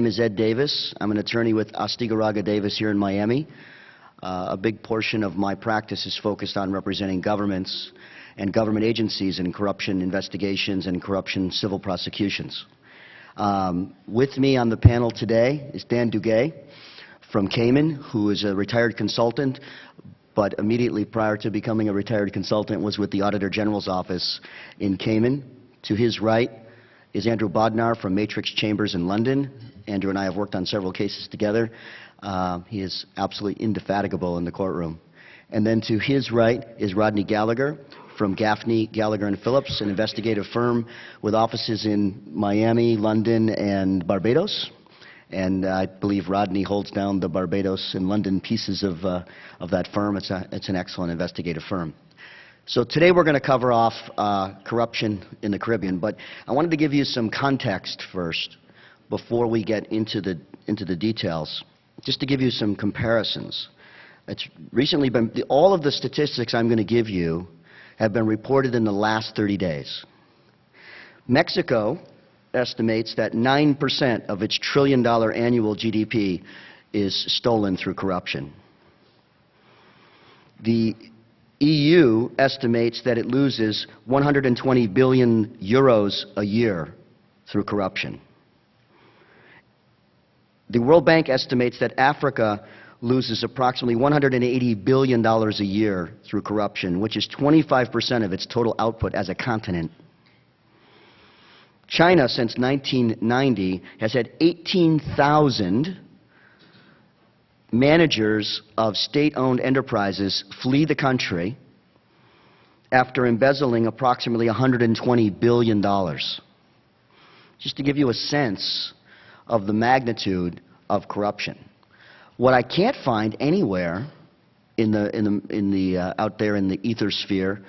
name is Ed Davis. I'm an attorney with Astigarraga Davis here in Miami. A big portion of my practice is focused on representing governments and government agencies in corruption investigations and corruption civil prosecutions. With me on the panel today is Dan Duguay from Cayman, who is a retired consultant, but immediately prior to becoming a retired consultant was with the Auditor General's office in Cayman. To his right is Andrew Bodnar from Matrix Chambers in London. Andrew and I have worked on several cases together. He is absolutely indefatigable in the courtroom. And then to his right is Rodney Gallagher from Gaffney, Gallagher & Phillips, an investigative firm with offices in Miami, London, and Barbados. And I believe Rodney holds down the Barbados and London pieces of that firm. It's an excellent investigative firm. So today we're going to cover off corruption in the Caribbean, but I wanted to give you some context first before we get into the details, just to give you some comparisons. It's recently been, all of the statistics I'm going to give you have been reported in the last 30 days. Mexico estimates that 9% of its $1 trillion annual GDP is stolen through corruption. The EU estimates that it loses 120 billion euros a year through corruption. The World Bank estimates that Africa loses approximately $180 billion a year through corruption, which is 25% of its total output as a continent. China, since 1990, has had 18,000 managers of state-owned enterprises flee the country after embezzling approximately $120 billion. Just to give you a sense of the magnitude of corruption. What I can't find anywhere out there in the ether sphere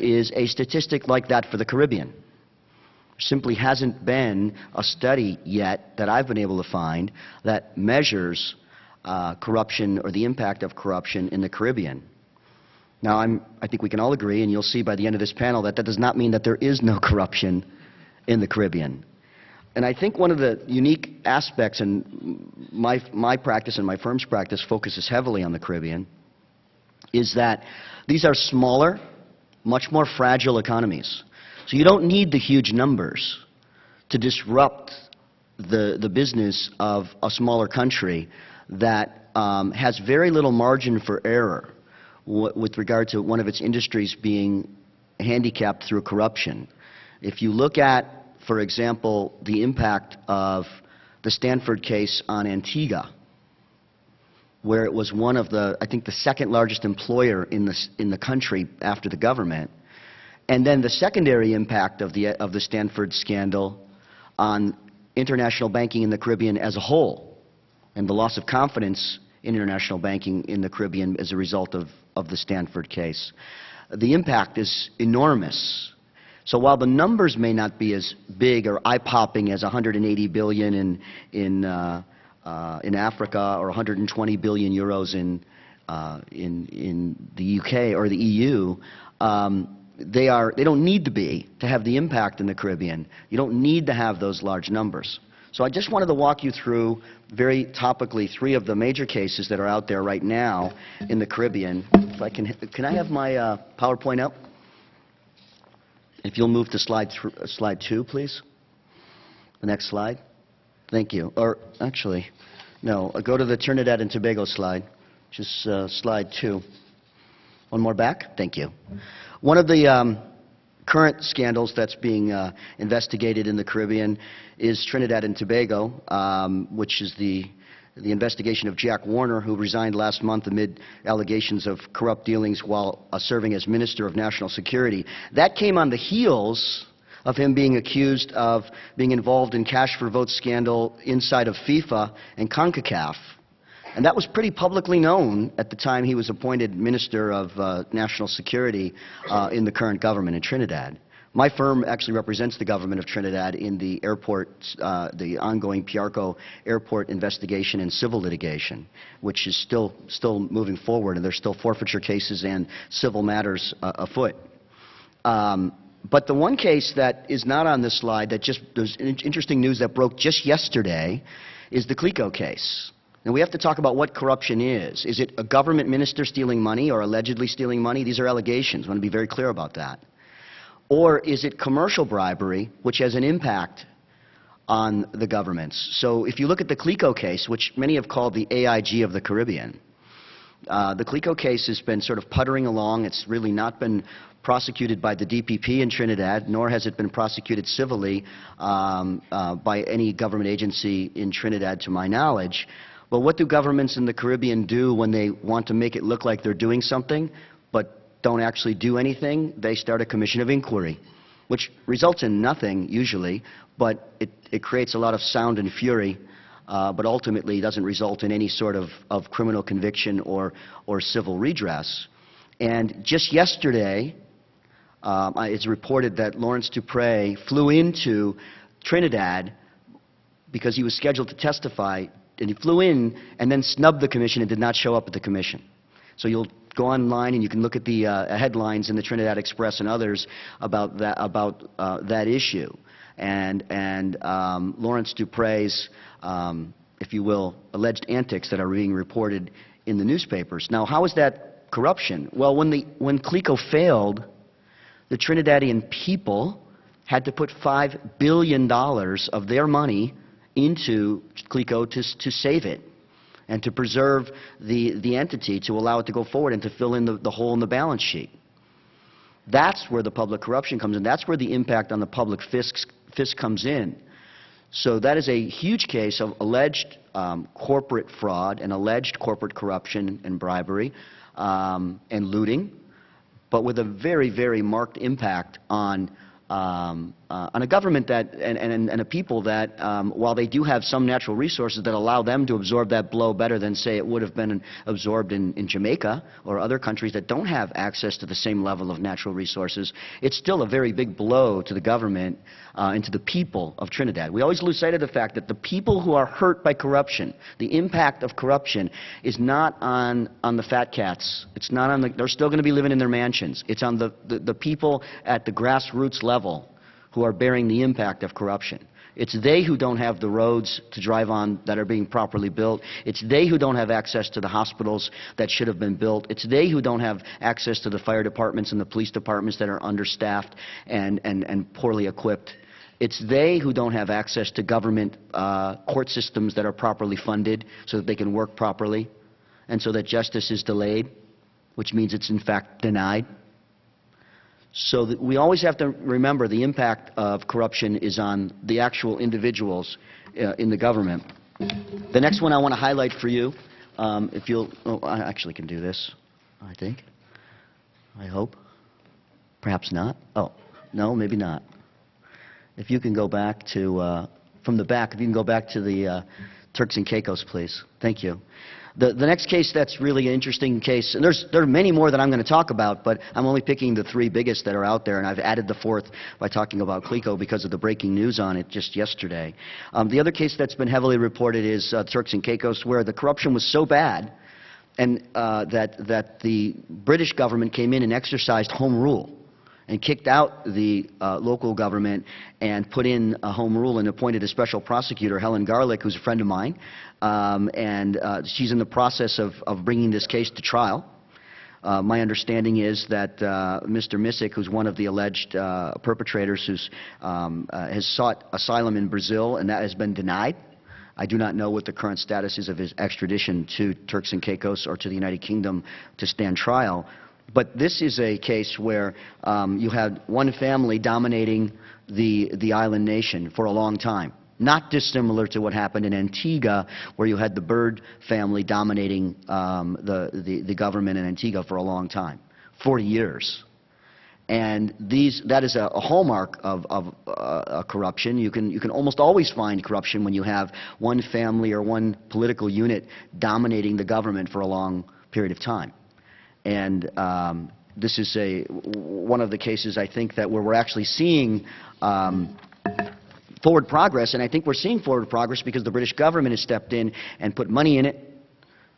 is a statistic like that for the Caribbean. There simply hasn't been a study yet that I've been able to find that measures corruption or the impact of corruption in the Caribbean. Now, I think we can all agree, and you'll see by the end of this panel, that that does not mean that there is no corruption in the Caribbean. And I think one of the unique aspects, and my practice and my firm's practice focuses heavily on the Caribbean, is that these are smaller, much more fragile economies. So you don't need the huge numbers to disrupt the business of a smaller country that has very little margin for error with regard to one of its industries being handicapped through corruption. If you look at, for example, the impact of the Stanford case on Antigua, where it was one of the, I think, the second largest employer in the country after the government, and then the secondary impact of the Stanford scandal on international banking in the Caribbean as a whole, and the loss of confidence in international banking in the Caribbean as a result of the Stanford case. The impact is enormous. So while the numbers may not be as big or eye-popping as 180 billion in Africa or 120 billion euros in the UK or the EU, they don't need to be to have the impact in the Caribbean. You don't need to have those large numbers. So I just wanted to walk you through, very topically, 3 of the major cases that are out there right now in the Caribbean. If I can I have my PowerPoint up? If you'll move to slide 2, please. The next slide. Thank you. Or actually, no, go to the Trinidad and Tobago slide, which is slide 2. One more back. Thank you. One of the current scandals that's being investigated in the Caribbean is Trinidad and Tobago, which is the investigation of Jack Warner, who resigned last month amid allegations of corrupt dealings while serving as Minister of National Security. That came on the heels of him being accused of being involved in cash for votes scandal inside of FIFA and CONCACAF. And that was pretty publicly known at the time he was appointed Minister of National Security in the current government in Trinidad. My firm actually represents the government of Trinidad in the airport, the ongoing Piarco airport investigation and civil litigation, which is still moving forward, and there's still forfeiture cases and civil matters afoot. But the one case that is not on this slide, there's interesting news that broke just yesterday, is the Cleco case. Now, we have to talk about what corruption is. Is it a government minister stealing money or allegedly stealing money? These are allegations. I want to be very clear about that. Or is it commercial bribery, which has an impact on the governments? So if you look at the Cleco case, which many have called the AIG of the Caribbean, the Cleco case has been sort of puttering along. It's really not been prosecuted by the DPP in Trinidad, nor has it been prosecuted civilly by any government agency in Trinidad, to my knowledge. But what do governments in the Caribbean do when they want to make it look like they're doing something, but don't actually do anything? They start a commission of inquiry, which results in nothing usually, but it creates a lot of sound and fury, but ultimately doesn't result in any sort of criminal conviction or civil redress. And just yesterday, it's reported that Lawrence Dupre flew into Trinidad because he was scheduled to testify, and he flew in and then snubbed the commission and did not show up at the commission. So you'll go online and you can look at the headlines in the Trinidad Express and others about that issue. And Lawrence Dupre's, if you will, alleged antics that are being reported in the newspapers. Now, how is that corruption? Well, when Cleco failed, the Trinidadian people had to put $5 billion of their money into Cleco to save it and to preserve the entity, to allow it to go forward and to fill in the hole in the balance sheet. That's where the public corruption comes in. That's where the impact on the public fisc comes in. So that is a huge case of alleged corporate fraud and alleged corporate corruption and bribery and looting, but with a very, very marked impact on a government that and a people that, while they do have some natural resources that allow them to absorb that blow better than, say, it would have been absorbed in Jamaica or other countries that don't have access to the same level of natural resources, it's still a very big blow to the government and to the people of Trinidad. We always lose sight of the fact that the people who are hurt by corruption, the impact of corruption, is not on the fat cats. It's not on they're still going to be living in their mansions. It's on the people at the grassroots level who are bearing the impact of corruption. It's they who don't have the roads to drive on that are being properly built. It's they who don't have access to the hospitals that should have been built. It's they who don't have access to the fire departments and the police departments that are understaffed and poorly equipped. It's they who don't have access to government court systems that are properly funded so that they can work properly and so that justice is delayed, which means it's in fact denied. So that we always have to remember the impact of corruption is on the actual individuals in the government. The next one I want to highlight for you, if you'll, I actually can do this, I think, I hope. Perhaps not. Oh, no, maybe not. If you can go back to, from the back, if you can go back to the Turks and Caicos, please. Thank you. The next case that's really an interesting case, and there are many more that I'm going to talk about, but I'm only picking the three biggest that are out there, and I've added the fourth by talking about Cleco because of the breaking news on it just yesterday. The other case that's been heavily reported is Turks and Caicos, where the corruption was so bad and that the British government came in and exercised home rule and kicked out the local government and put in a home rule and appointed a special prosecutor, Helen Garlick, who's a friend of mine, and she's in the process of bringing this case to trial. My understanding is that Mr. Misick, who's one of the alleged perpetrators, has sought asylum in Brazil, and that has been denied. I do not know what the current status is of his extradition to Turks and Caicos or to the United Kingdom to stand trial. But this is a case where you had one family dominating the island nation for a long time. Not dissimilar to what happened in Antigua, where you had the Bird family dominating the government in Antigua for a long time, 40 years. And that is a hallmark of corruption. You can almost always find corruption when you have one family or one political unit dominating the government for a long period of time. And this is one of the cases, I think, that where we're actually seeing forward progress, and I think we're seeing forward progress because the British government has stepped in and put money in it,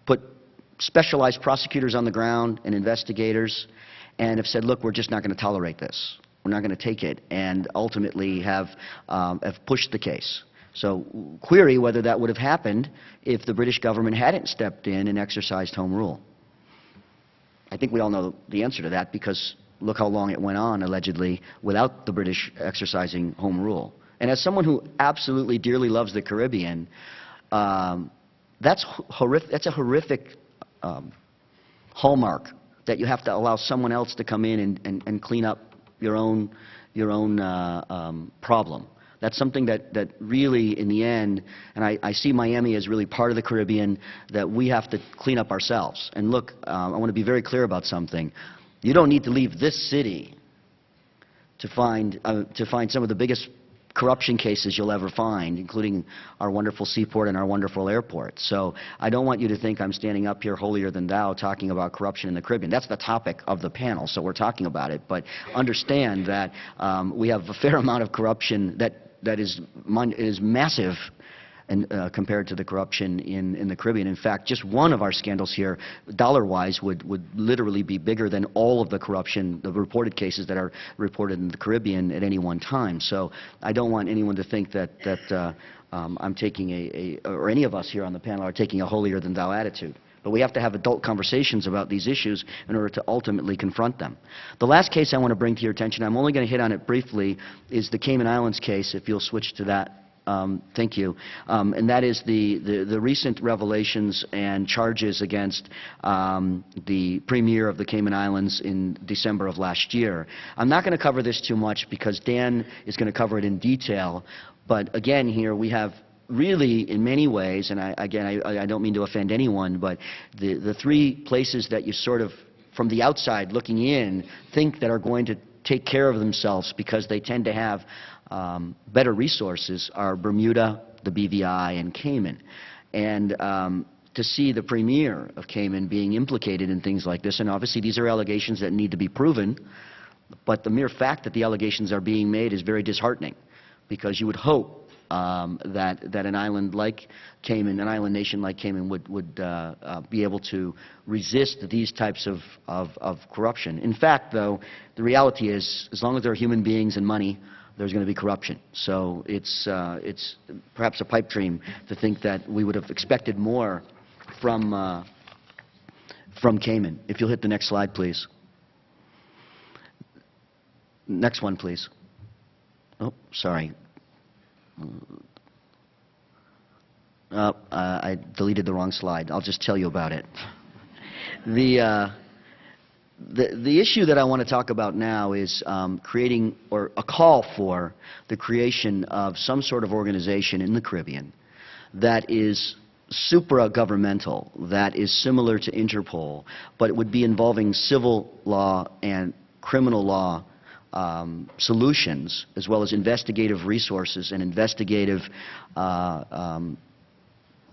put specialized prosecutors on the ground and investigators, and have said, look, we're just not going to tolerate this. We're not going to take it, and ultimately have pushed the case. So query whether that would have happened if the British government hadn't stepped in and exercised home rule. I think we all know the answer to that, because look how long it went on, allegedly, without the British exercising home rule. And as someone who absolutely dearly loves the Caribbean, that's a horrific hallmark, that you have to allow someone else to come in and clean up your own problem. That's something that really, in the end, and I see Miami as really part of the Caribbean, that we have to clean up ourselves. And look, I want to be very clear about something. You don't need to leave this city to find some of the biggest corruption cases you'll ever find, including our wonderful seaport and our wonderful airport. So I don't want you to think I'm standing up here holier than thou talking about corruption in the Caribbean. That's the topic of the panel, so we're talking about it. But understand that we have a fair amount of corruption that is massive and, compared to the corruption in the Caribbean. In fact, just one of our scandals here, dollar-wise, would literally be bigger than all of the corruption, the reported cases that are reported in the Caribbean at any one time. So I don't want anyone to think that I'm taking or any of us here on the panel are taking a holier-than-thou attitude. But we have to have adult conversations about these issues in order to ultimately confront them. The last case I want to bring to your attention, I'm only going to hit on it briefly, is the Cayman Islands case, if you'll switch to that. Thank you. And that is the recent revelations and charges against the Premier of the Cayman Islands in December of last year. I'm not going to cover this too much because Dan is going to cover it in detail. But again, here we have really, in many ways, and I don't mean to offend anyone, but the three places that you sort of, from the outside looking in, think that are going to take care of themselves because they tend to have better resources are Bermuda, the BVI, and Cayman. And to see the Premier of Cayman being implicated in things like this, and obviously these are allegations that need to be proven, but the mere fact that the allegations are being made is very disheartening, because you would hope that an island like Cayman, an island nation like Cayman, would be able to resist these types of corruption. In fact, though, the reality is, as long as there are human beings and money, there's going to be corruption. So it's perhaps a pipe dream to think that we would have expected more from Cayman. If you'll hit the next slide, please. Next one, please. Oh, sorry. I deleted the wrong slide. I'll just tell you about it. The issue that I want to talk about now is creating, or a call for the creation of some sort of organization in the Caribbean that is supra-governmental, that is similar to Interpol, but it would be involving civil law and criminal law solutions, as well as investigative resources and investigative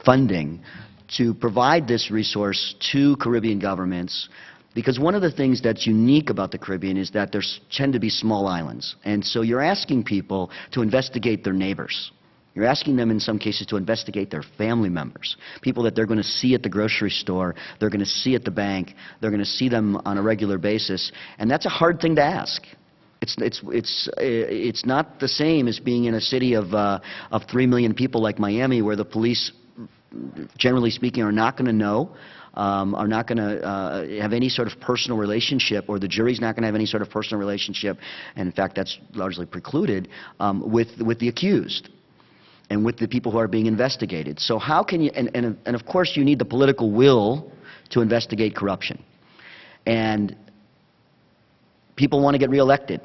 funding to provide this resource to Caribbean governments. Because one of the things that's unique about the Caribbean is that there tend to be small islands. And so you're asking people to investigate their neighbors. You're asking them in some cases to investigate their family members, people that they're going to see at the grocery store, they're going to see at the bank, they're going to see them on a regular basis. And that's a hard thing to ask. It's not the same as being in a city of 3 million people like Miami, where the police, generally speaking, are not going to know, are not going to have any sort of personal relationship, or the jury's not going to have any sort of personal relationship, and in fact that's largely precluded, with the accused and with the people who are being investigated. So how can you, and of course you need the political will to investigate corruption. And people want to get reelected.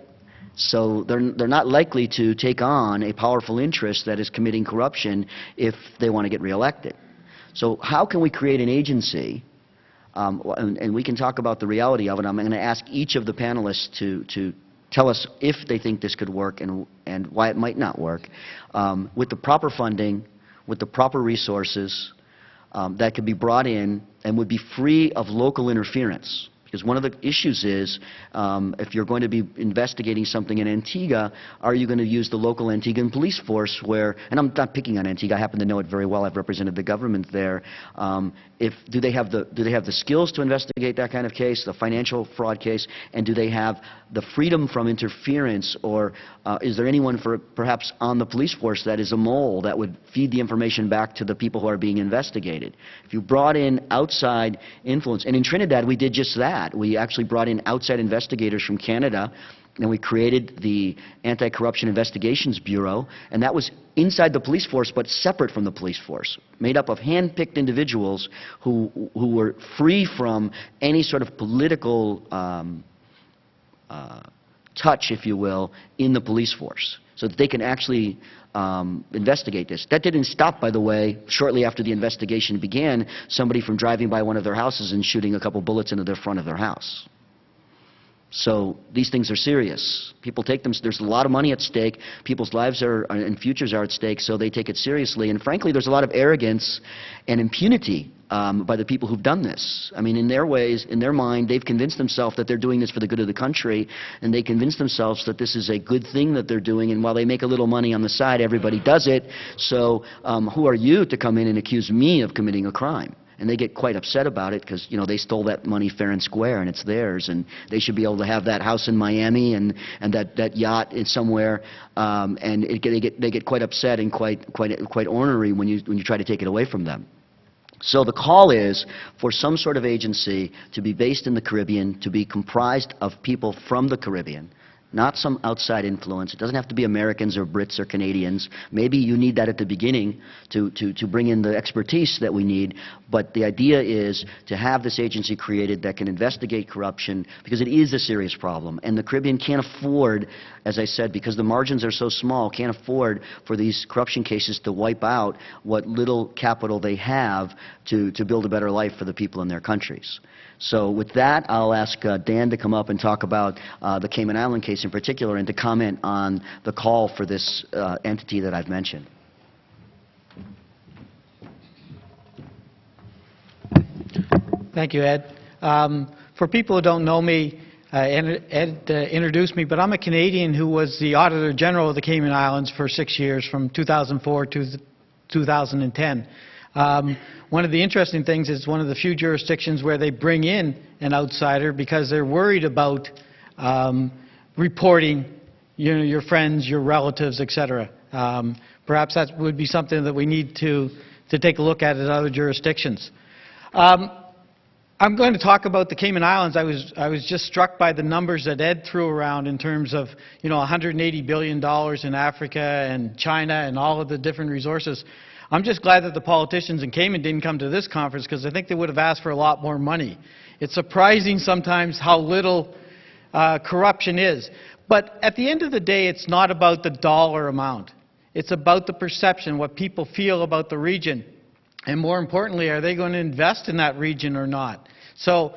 So they're not likely to take on a powerful interest that is committing corruption if they want to get reelected. So how can we create an agency, and we can talk about the reality of it. I'm going to ask each of the panelists to tell us if they think this could work and why it might not work, with the proper funding, with the proper resources that could be brought in and would be free of local interference. Because one of the issues is, if you're going to be investigating something in Antigua, are you going to use the local Antiguan police force where, and I'm not picking on Antigua, I happen to know it very well, I've represented the government there. Do they have the skills to investigate that kind of case, the financial fraud case, and do they have the freedom from interference, or is there anyone perhaps on the police force that is a mole that would feed the information back to the people who are being investigated? If you brought in outside influence, and in Trinidad we did just that. We actually brought in outside investigators from Canada, and we created the Anti-Corruption Investigations Bureau, and that was inside the police force but separate from the police force, made up of hand-picked individuals who were free from any sort of political touch, if you will, in the police force, so that they can actually investigate this. That didn't stop, by the way, shortly after the investigation began, somebody from driving by one of their houses and shooting a couple bullets into the front of their house. So these things are serious. People take them, there's a lot of money at stake, people's lives and futures are at stake, so they take it seriously. And frankly, there's a lot of arrogance and impunity by the people who've done this. I mean, in their ways, in their mind, they've convinced themselves that they're doing this for the good of the country, and they convince themselves that this is a good thing that they're doing, and while they make a little money on the side, everybody does it. So who are you to come in and accuse me of committing a crime? And they get quite upset about it because, you know, they stole that money fair and square and it's theirs, and they should be able to have that house in Miami and that yacht in somewhere, and they get quite upset and quite ornery when you try to take it away from them. So the call is for some sort of agency to be based in the Caribbean, to be comprised of people from the Caribbean, not some outside influence. It doesn't have to be Americans or Brits or Canadians. Maybe you need that at the beginning to bring in the expertise that we need, but the idea is to have this agency created that can investigate corruption, because it is a serious problem, and the Caribbean can't afford, as I said, because the margins are so small, can't afford for these corruption cases to wipe out what little capital they have to build a better life for the people in their countries. So with that, I'll ask Dan to come up and talk about the Cayman Island case in particular, and to comment on the call for this entity that I've mentioned. Thank you, Ed. For people who don't know me, Ed introduced me, but I'm a Canadian who was the Auditor General of the Cayman Islands for 6 years, from 2004 to 2010. One of the interesting things is one of the few jurisdictions where they bring in an outsider because they're worried about reporting, you know, your friends, your relatives, etc. Perhaps that would be something that we need to take a look at other jurisdictions. I'm going to talk about the Cayman Islands. I was just struck by the numbers that Ed threw around in terms of, you know, $180 billion in Africa and China and all of the different resources. I'm just glad that the politicians in Cayman didn't come to this conference, because I think they would have asked for a lot more money. It's surprising sometimes how little corruption is. But at the end of the day, it's not about the dollar amount. It's about the perception, what people feel about the region. And more importantly, are they going to invest in that region or not? So,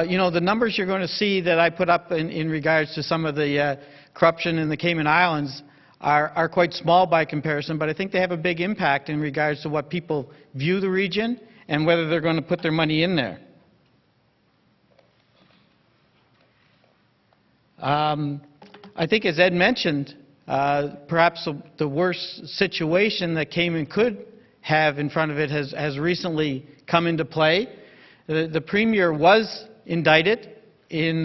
you know, the numbers you're going to see that I put up in regards to some of the corruption in the Cayman Islands are quite small by comparison, but I think they have a big impact in regards to what people view the region and whether they're going to put their money in there. I think, as Ed mentioned, perhaps the worst situation that Cayman could have in front of it has recently come into play. The Premier was indicted in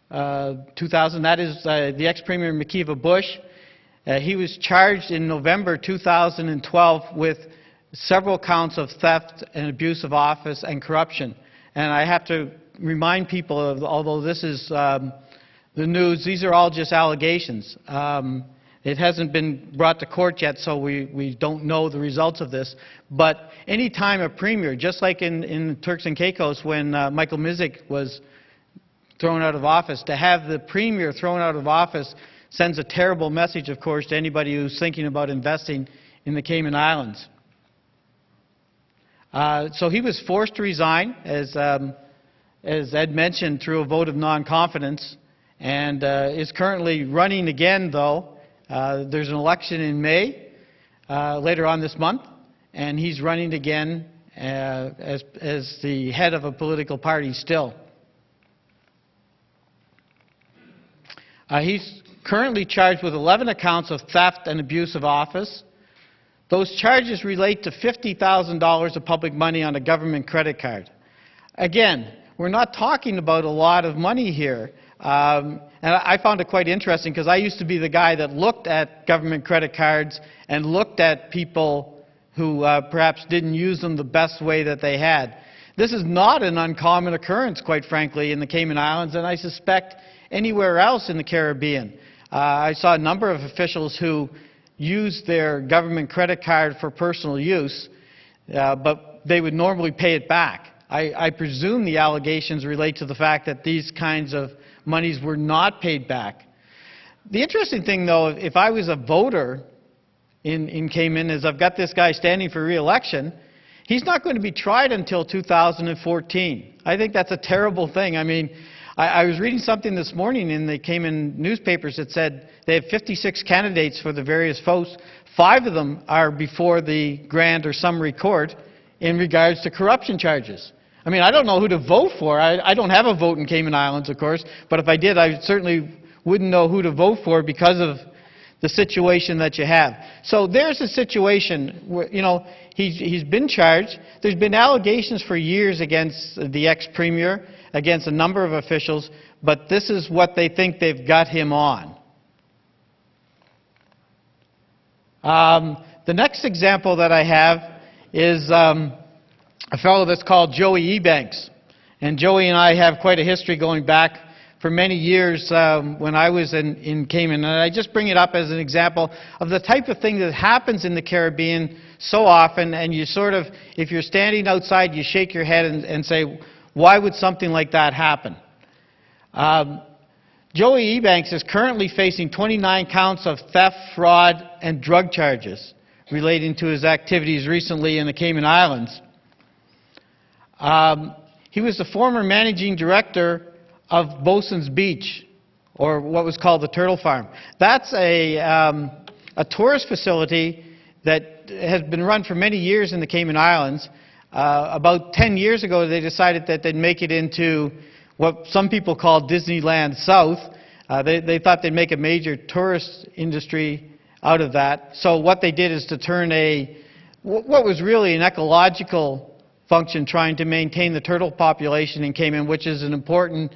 2000. That is the ex-Premier McKeeva Bush. He was charged in November 2012 with several counts of theft and abuse of office and corruption. And I have to remind people, although this is the news, these are all just allegations. It hasn't been brought to court yet, so we don't know the results of this. But any time a premier, just like in Turks and Caicos when Michael Misick was thrown out of office, to have the premier thrown out of office sends a terrible message, of course, to anybody who's thinking about investing in the Cayman Islands. So he was forced to resign, as Ed mentioned, through a vote of non-confidence, and is currently running again, though. There's an election in May, later on this month, and he's running again as the head of a political party still. He's currently charged with 11 accounts of theft and abuse of office. Those charges relate to $50,000 of public money on a government credit card. Again, we're not talking about a lot of money here. And I found it quite interesting because I used to be the guy that looked at government credit cards and looked at people who perhaps didn't use them the best way that they had. This is not an uncommon occurrence, quite frankly, in the Cayman Islands, and I suspect anywhere else in the Caribbean. I saw a number of officials who used their government credit card for personal use, but they would normally pay it back. I presume the allegations relate to the fact that these kinds of monies were not paid back. The interesting thing, though, if I was a voter in Cayman, is I've got this guy standing for re-election. He's not going to be tried until 2014. I think that's a terrible thing. I mean, I was reading something this morning in the Cayman newspapers that said they have 56 candidates for the various votes. 5 of them are before the grand or summary court in regards to corruption charges. I mean, I don't know who to vote for. I don't have a vote in Cayman Islands, of course, but if I did, I certainly wouldn't know who to vote for because of the situation that you have. So there's a situation where, you know, he's been charged. There's been allegations for years against the ex-premier, against a number of officials, but this is what they think they've got him on. The next example that I have is a fellow that's called Joey Ebanks. And Joey and I have quite a history going back for many years when I was in Cayman. And I just bring it up as an example of the type of thing that happens in the Caribbean so often, and you sort of, if you're standing outside, you shake your head and say, why would something like that happen? Joey Ebanks is currently facing 29 counts of theft, fraud, and drug charges relating to his activities recently in the Cayman Islands. He was the former managing director of Bosun's Beach, or what was called the Turtle Farm. That's a tourist facility that has been run for many years in the Cayman Islands. About 10 years ago, they decided that they'd make it into what some people call Disneyland South. They thought they'd make a major tourist industry out of that. So what they did is to turn what was really an ecological function trying to maintain the turtle population in Cayman, which is an important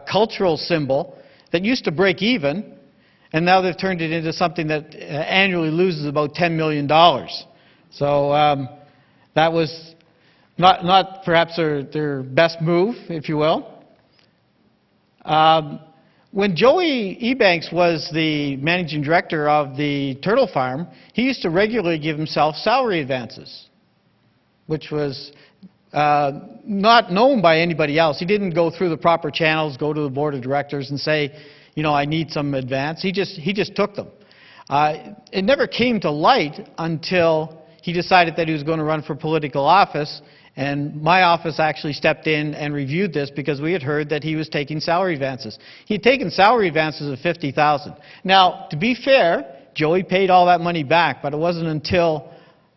cultural symbol that used to break even, and now they've turned it into something that annually loses about $10 million. So that was not perhaps their best move, if you will. When Joey Ebanks was the managing director of the turtle farm, he used to regularly give himself salary advances, which was not known by anybody else. He didn't go through the proper channels, go to the board of directors and say, you know, I need some advance. He just took them. It never came to light until he decided that he was going to run for political office, and my office actually stepped in and reviewed this because we had heard that he was taking salary advances. He had taken salary advances of $50,000. Now, to be fair, Joey paid all that money back, but it wasn't until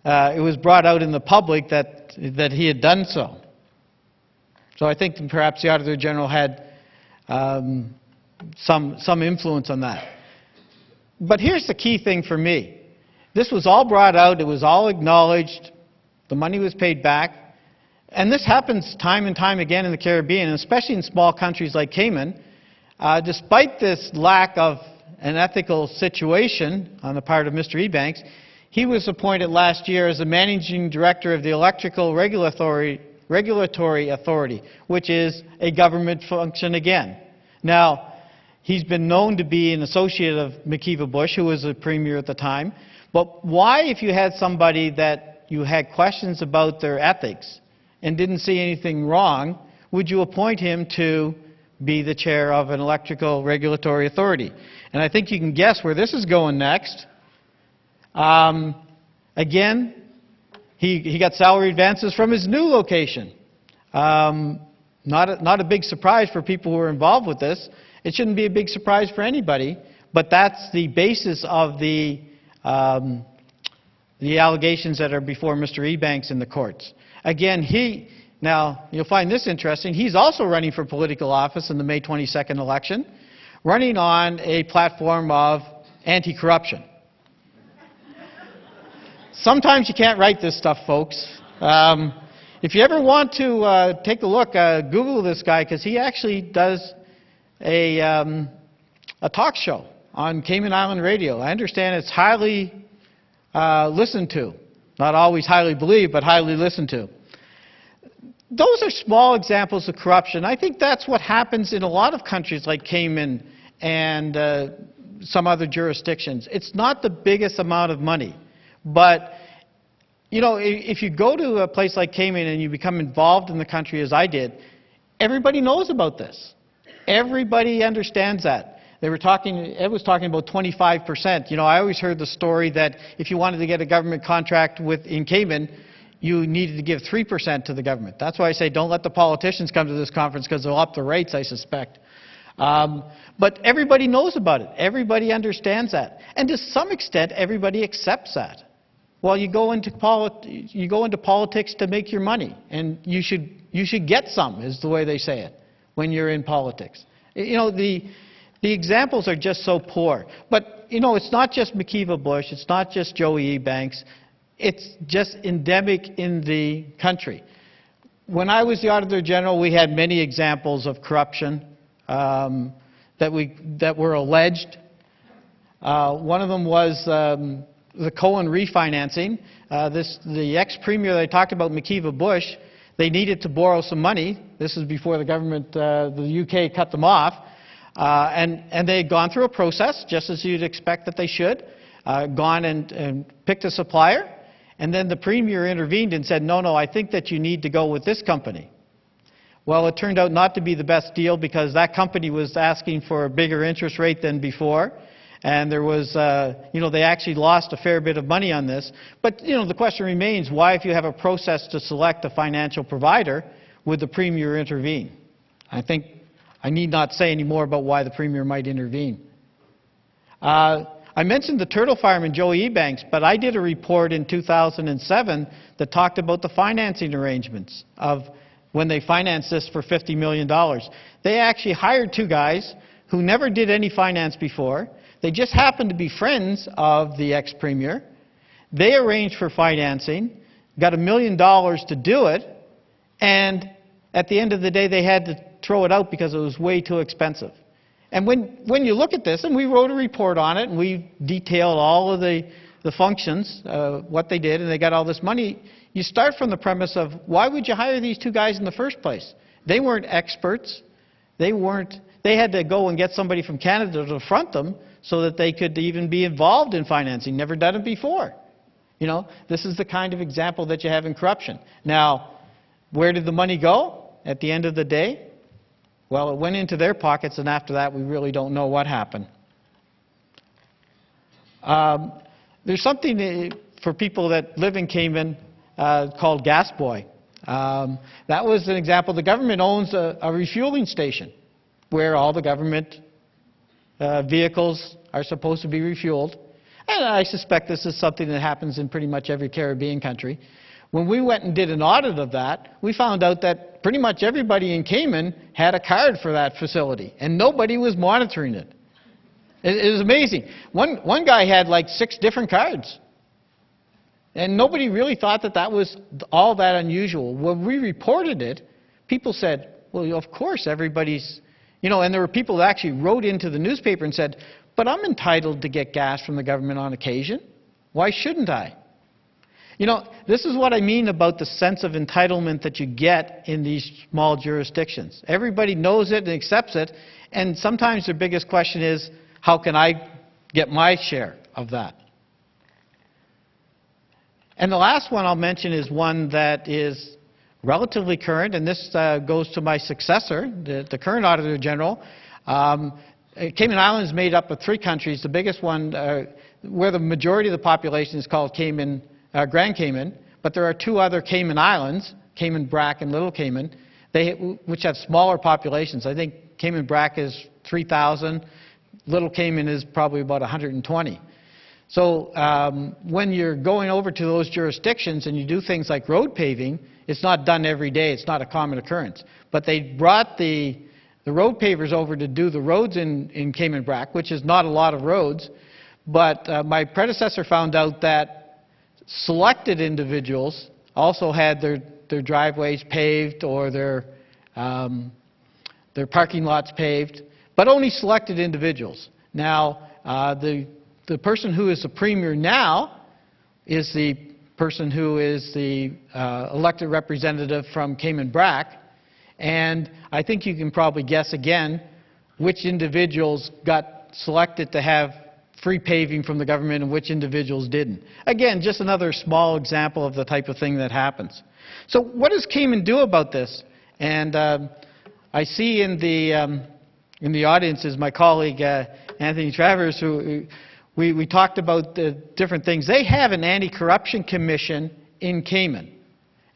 it was brought out in the public that he had done so. So I think perhaps the Auditor General had some influence on that. But here's the key thing for me. This was all brought out, it was all acknowledged, the money was paid back, and this happens time and time again in the Caribbean, and especially in small countries like Cayman. Despite this lack of an ethical situation on the part of Mr. Ebanks, he was appointed last year as the managing director of the Electrical Regulatory Authority, which is a government function again. Now, he's been known to be an associate of McKeeva Bush, who was the premier at the time. But why, if you had somebody that you had questions about their ethics and didn't see anything wrong, would you appoint him to be the chair of an Electrical Regulatory Authority? And I think you can guess where this is going next. Again, he got salary advances from his new location. Not a big surprise for people who are involved with this. It shouldn't be a big surprise for anybody, but that's the basis of the allegations that are before Mr. Ebanks in the courts. Again, now you'll find this interesting, he's also running for political office in the May 22nd election. running on a platform of anti-corruption. Sometimes you can't write this stuff, folks. If you ever want to take a look, Google this guy, because he actually does a talk show on Cayman Island radio. I understand it's highly listened to. Not always highly believed, but highly listened to. Those are small examples of corruption. I think that's what happens in a lot of countries like Cayman and some other jurisdictions. It's not the biggest amount of money, but you know, if you go to a place like Cayman and you become involved in the country as I did, everybody knows about this. Everybody understands that. Ed was talking about 25%. You know, I always heard the story that if you wanted to get a government contract in Cayman, you needed to give 3% to the government. That's why I say don't let the politicians come to this conference, because they'll up the rates, I suspect. But everybody knows about it. Everybody understands that. And to some extent, everybody accepts that. Well, you go into politics to make your money, and you should get some, is the way they say it, when you're in politics. You know, the examples are just so poor. But, you know, it's not just McKeeva Bush, it's not just Joey Ebanks, it's just endemic in the country. When I was the Auditor General, we had many examples of corruption that were alleged. One of them was the Cohen refinancing. The ex-premier that I talked about, McKeeva Bush, they needed to borrow some money. This is before the government, the UK, cut them off. And they had gone through a process, just as you'd expect that they should, gone and picked a supplier. And then the premier intervened and said, no, I think that you need to go with this company. Well, it turned out not to be the best deal, because that company was asking for a bigger interest rate than before. And there was, you know, they actually lost a fair bit of money on this. But, you know, the question remains, why, if you have a process to select a financial provider, would the premier intervene? I think I need not say any more about why the premier might intervene. I mentioned the turtle fireman, Joey Ebanks, but I did a report in 2007 that talked about the financing arrangements of when they financed this for $50 million. They actually hired two guys who never did any finance before. They just happened to be friends of the ex-premier. They arranged for financing, got $1 million to do it, and at the end of the day, they had to throw it out because it was way too expensive. And when you look at this, and we wrote a report on it, and we detailed all of the functions, what they did, and they got all this money, you start from the premise of, why would you hire these two guys in the first place? They weren't experts. They had to go and get somebody from Canada to front them so that they could even be involved in financing. Never done it before. You know, this is the kind of example that you have in corruption. Now, where did the money go at the end of the day? Well, it went into their pockets, and after that, we really don't know what happened. There's something for people that live in Cayman called Gas Boy. That was an example. The government owns a refueling station where all the government vehicles are supposed to be refueled. And I suspect this is something that happens in pretty much every Caribbean country. When we went and did an audit of that, we found out that pretty much everybody in Cayman had a card for that facility, and nobody was monitoring it. It was amazing. One guy had like 6 different cards, and nobody really thought that that was all that unusual. When we reported it, people said, well, of course, everybody's, you know, and there were people that actually wrote into the newspaper and said, but I'm entitled to get gas from the government on occasion. Why shouldn't I? You know, this is what I mean about the sense of entitlement that you get in these small jurisdictions. Everybody knows it and accepts it, and sometimes their biggest question is, how can I get my share of that? And the last one I'll mention is one that is relatively current, and this goes to my successor, the current Auditor General. Cayman Islands is made up of 3 countries. The biggest one, where the majority of the population is called Grand Cayman, but there are 2 other Cayman Islands, Cayman Brac and Little Cayman, which have smaller populations. I think Cayman Brac is 3,000, Little Cayman is probably about 120. So when you're going over to those jurisdictions and you do things like road paving, it's not done every day, it's not a common occurrence. But they brought the road pavers over to do the roads in Cayman Brac, which is not a lot of roads, but my predecessor found out that selected individuals also had their driveways paved or their parking lots paved, but only selected individuals. Now, the person who is the premier now is the person who is the elected representative from Cayman Brac, and I think you can probably guess again which individuals got selected to have free paving from the government and which individuals didn't. Again, just another small example of the type of thing that happens. So what does Cayman do about this? And I see in the audience is my colleague Anthony Travers, who we talked about the different things. They have an anti-corruption commission in Cayman,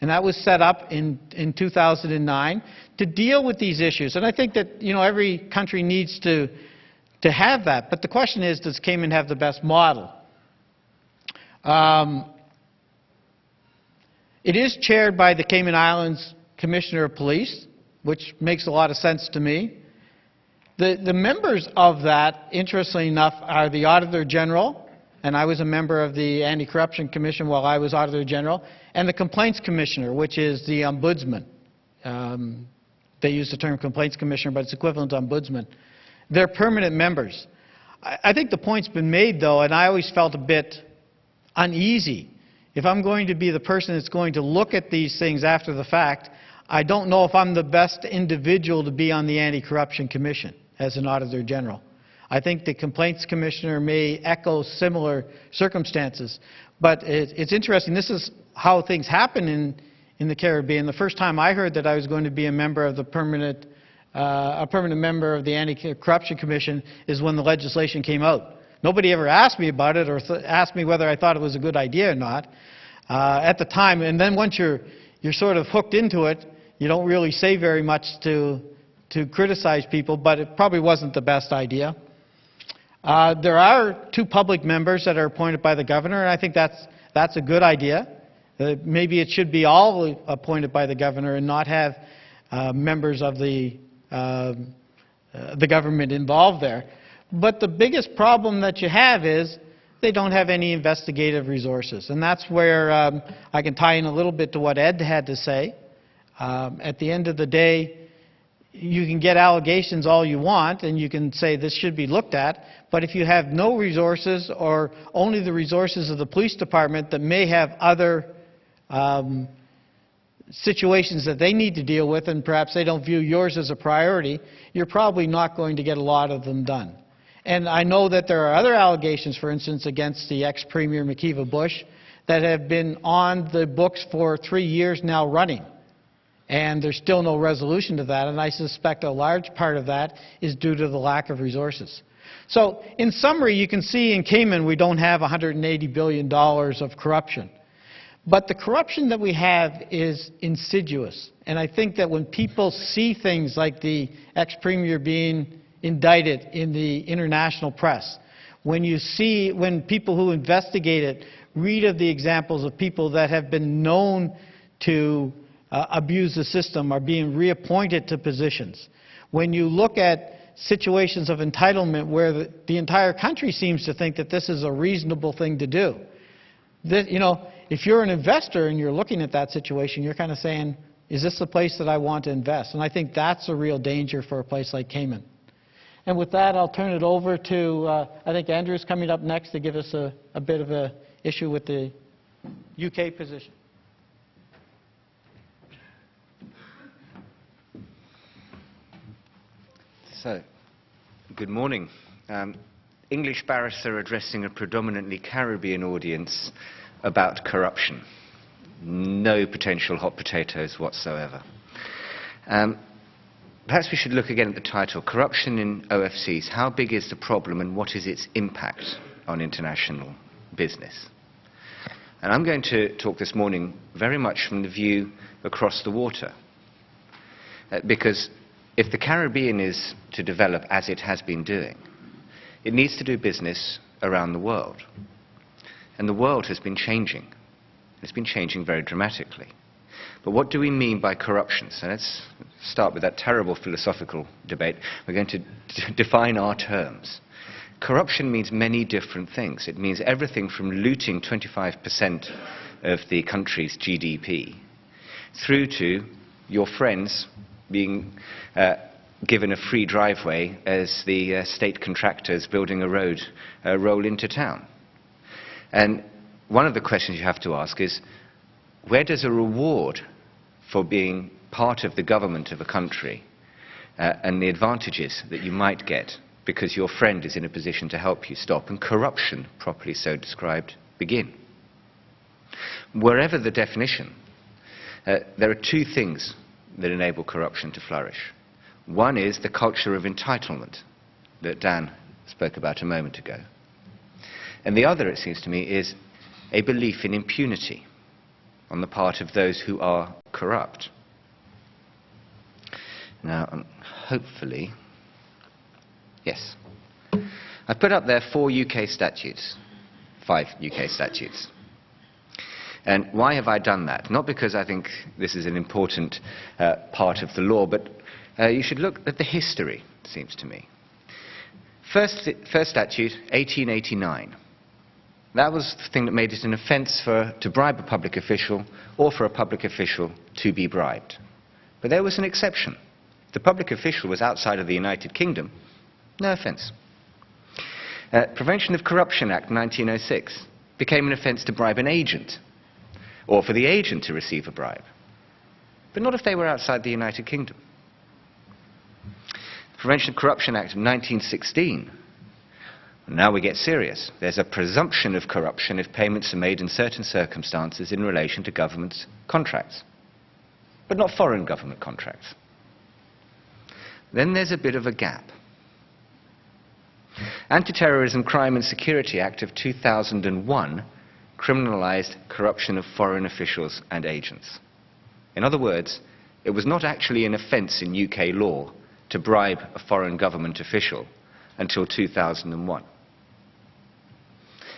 and that was set up in 2009 to deal with these issues. And I think that every country needs to have that. But the question is, does Cayman have the best model? It is chaired by the Cayman Islands Commissioner of Police, which makes a lot of sense to me. The members of that, interestingly enough, are the Auditor General, and I was a member of the Anti-Corruption Commission while I was Auditor General, and the Complaints Commissioner, which is the Ombudsman. They use the term Complaints Commissioner, but it's equivalent to Ombudsman. They're permanent members. I think the point's been made, though, and I always felt a bit uneasy. If I'm going to be the person that's going to look at these things after the fact, I don't know if I'm the best individual to be on the Anti-Corruption Commission as an Auditor General. I think the Complaints Commissioner may echo similar circumstances. But it's interesting. This is how things happen in the Caribbean. The first time I heard that I was going to be a member of the permanent member of the Anti-Corruption Commission is when the legislation came out. Nobody ever asked me about it or asked me whether I thought it was a good idea or not at the time. And then once you're sort of hooked into it, you don't really say very much to criticize people, but it probably wasn't the best idea. There are 2 public members that are appointed by the governor, and I think that's a good idea. Maybe it should be all appointed by the governor and not have members of the government involved there. But the biggest problem that you have is they don't have any investigative resources. And that's where I can tie in a little bit to what Ed had to say. At the end of the day, you can get allegations all you want, and you can say this should be looked at, but if you have no resources or only the resources of the police department that may have other situations that they need to deal with, and perhaps they don't view yours as a priority, you're probably not going to get a lot of them done. And I know that there are other allegations, for instance, against the ex-Premier McKeeva Bush that have been on the books for 3 years now running. And there's still no resolution to that, and I suspect a large part of that is due to the lack of resources. So, in summary, you can see in Cayman we don't have $180 billion of corruption. But the corruption that we have is insidious. And I think that when people see things like the ex-premier being indicted in the international press, when people who investigate it read of the examples of people that have been known to abuse the system are being reappointed to positions. When you look at situations of entitlement where the entire country seems to think that this is a reasonable thing to do. If you're an investor and you're looking at that situation, you're kind of saying, is this the place that I want to invest? And I think that's a real danger for a place like Cayman. And with that, I'll turn it over to, I think Andrew's coming up next to give us a bit of an issue with the UK position. So, good morning. English barrister addressing a predominantly Caribbean audience about corruption. No potential hot potatoes whatsoever. Perhaps we should look again at the title, Corruption in OFCs. How big is the problem and what is its impact on international business? And I'm going to talk this morning very much from the view across the water. Because if the Caribbean is to develop as it has been doing, it needs to do business around the world. And the world has been changing. It's been changing very dramatically. But what do we mean by corruption? So let's start with that terrible philosophical debate. We're going to define our terms. Corruption means many different things. It means everything from looting 25% of the country's GDP through to your friends being given a free driveway as the state contractors building a road roll into town. And one of the questions you have to ask is, where does a reward for being part of the government of a country and the advantages that you might get because your friend is in a position to help you stop, and corruption, properly so described, begin? Wherever the definition, there are two things that enable corruption to flourish. One is the culture of entitlement that Dan spoke about a moment ago. And the other, it seems to me, is a belief in impunity on the part of those who are corrupt. Now, hopefully, yes. I've put up there 4 UK statutes, 5 UK statutes. And why have I done that? Not because I think this is an important part of the law, but you should look at the history, it seems to me. First statute, 1889. That was the thing that made it an offence to bribe a public official or for a public official to be bribed. But there was an exception. If the public official was outside of the United Kingdom, no offence. Prevention of Corruption Act 1906 became an offence to bribe an agent or for the agent to receive a bribe. But not if they were outside the United Kingdom. Prevention of Corruption Act of 1916. Now we get serious. There's a presumption of corruption if payments are made in certain circumstances in relation to government contracts, but not foreign government contracts. Then there's a bit of a gap. Anti-Terrorism, Crime and Security Act of 2001 criminalised corruption of foreign officials and agents. In other words, it was not actually an offence in UK law to bribe a foreign government official until 2001.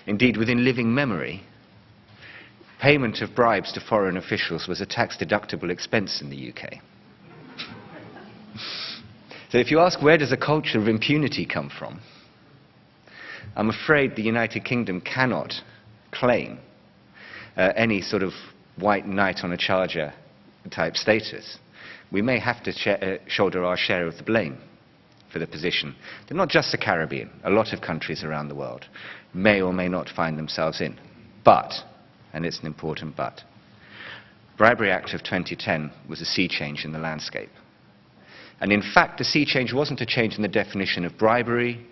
Indeed, within living memory, payment of bribes to foreign officials was a tax-deductible expense in the UK. So if you ask where does a culture of impunity come from, I'm afraid the United Kingdom cannot claim any sort of white knight on a charger type status. We may have to shoulder our share of the blame for the position that not just the Caribbean, a lot of countries around the world may or may not find themselves in. But, and it's an important but, Bribery Act of 2010 was a sea change in the landscape. And in fact, the sea change wasn't a change in the definition of bribery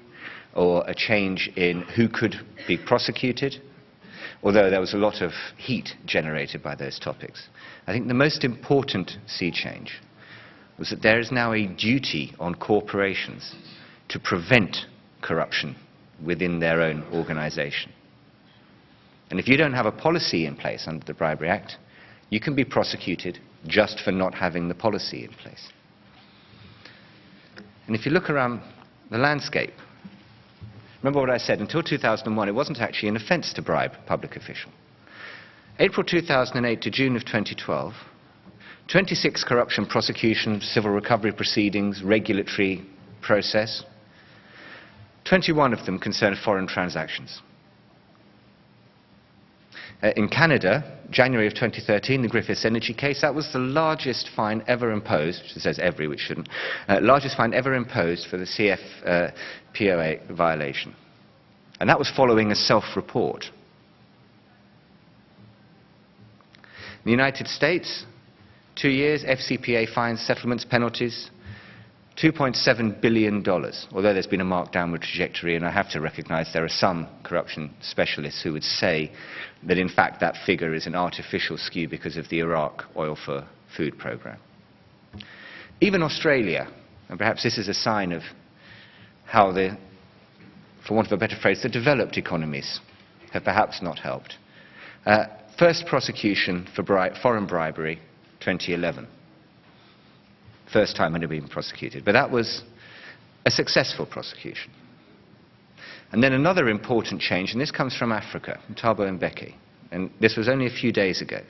or a change in who could be prosecuted, although there was a lot of heat generated by those topics. I think the most important sea change was that there is now a duty on corporations to prevent corruption within their own organisation. And if you don't have a policy in place under the Bribery Act, you can be prosecuted just for not having the policy in place. And if you look around the landscape, remember what I said, until 2001 it wasn't actually an offence to bribe a public official. April 2008 to June of 2012, 26 corruption prosecutions, civil recovery proceedings, regulatory process. 21 of them concern foreign transactions. In Canada, January of 2013, the Griffiths Energy case, that was the largest fine ever imposed, it says every, which shouldn't, largest fine ever imposed for the CFPOA violation. And that was following a self-report. In the United States, 2 years, FCPA fines, settlements, penalties, $2.7 billion, although there's been a marked downward trajectory, and I have to recognize there are some corruption specialists who would say that in fact that figure is an artificial skew because of the Iraq oil for food program. Even Australia, and perhaps this is a sign of how the, for want of a better phrase, the developed economies have perhaps not helped. First prosecution for foreign bribery, 2011. First time it had been prosecuted. But that was a successful prosecution. And then another important change, and this comes from Africa, from Thabo Mbeki, and this was only a few days ago.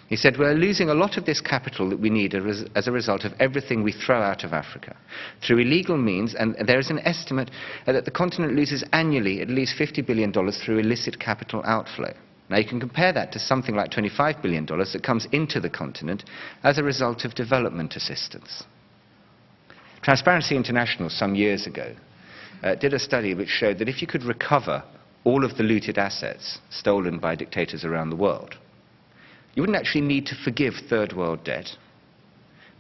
He said, we're losing a lot of this capital that we need as a result of everything we throw out of Africa through illegal means, and there is an estimate that the continent loses annually at least $50 billion through illicit capital outflow. Now you can compare that to something like $25 billion that comes into the continent as a result of development assistance. Transparency International some years ago did a study which showed that if you could recover all of the looted assets stolen by dictators around the world, you wouldn't actually need to forgive third world debt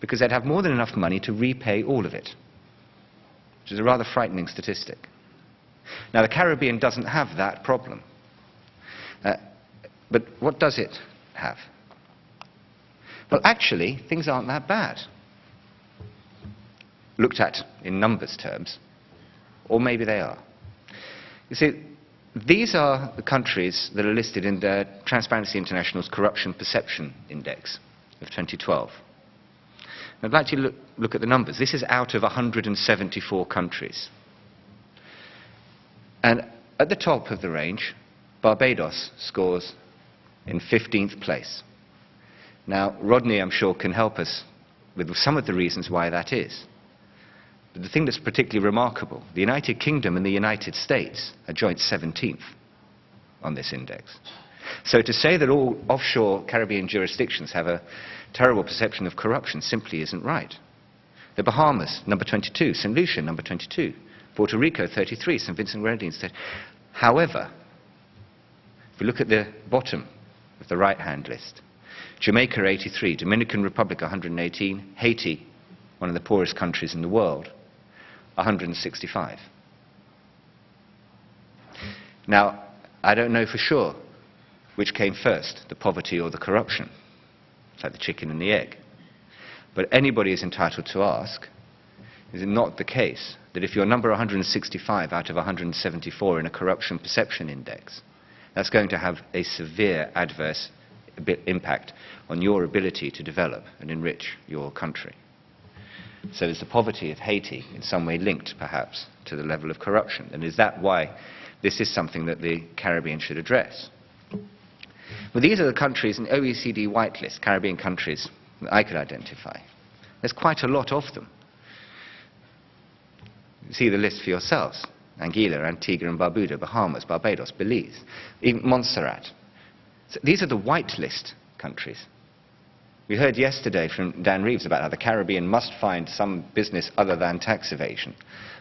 because they'd have more than enough money to repay all of it, which is a rather frightening statistic. Now, the Caribbean doesn't have that problem. But what does it have? Well, actually, things aren't that bad, looked at in numbers terms, or maybe they are. You see, these are the countries that are listed in the Transparency International's Corruption Perception Index of 2012. I'd like to look at the numbers. This is out of 174 countries. And at the top of the range, Barbados scores in 15th place. Now, Rodney, I'm sure, can help us with some of the reasons why that is. But the thing that's particularly remarkable, the United Kingdom and the United States are joint 17th on this index. So to say that all offshore Caribbean jurisdictions have a terrible perception of corruption simply isn't right. The Bahamas, number 22, St. Lucia, number 22, Puerto Rico, 33, St. Vincent and Grenadines, 30. However, if we look at the bottom of the right-hand list, Jamaica, 83, Dominican Republic, 118, Haiti, one of the poorest countries in the world, 165. Now, I don't know for sure which came first, the poverty or the corruption. It's like the chicken and the egg. But anybody is entitled to ask, is it not the case that if you're number 165 out of 174 in a corruption perception index, that's going to have a severe adverse impact on your ability to develop and enrich your country? So is the poverty of Haiti in some way linked, perhaps, to the level of corruption? And is that why this is something that the Caribbean should address? Well, these are the countries in the OECD whitelist, Caribbean countries, that I could identify. There's quite a lot of them. You see the list for yourselves. Anguilla, Antigua and Barbuda, Bahamas, Barbados, Belize, even Montserrat. So these are the whitelist countries. We heard yesterday from Dan Reeves about how the Caribbean must find some business other than tax evasion.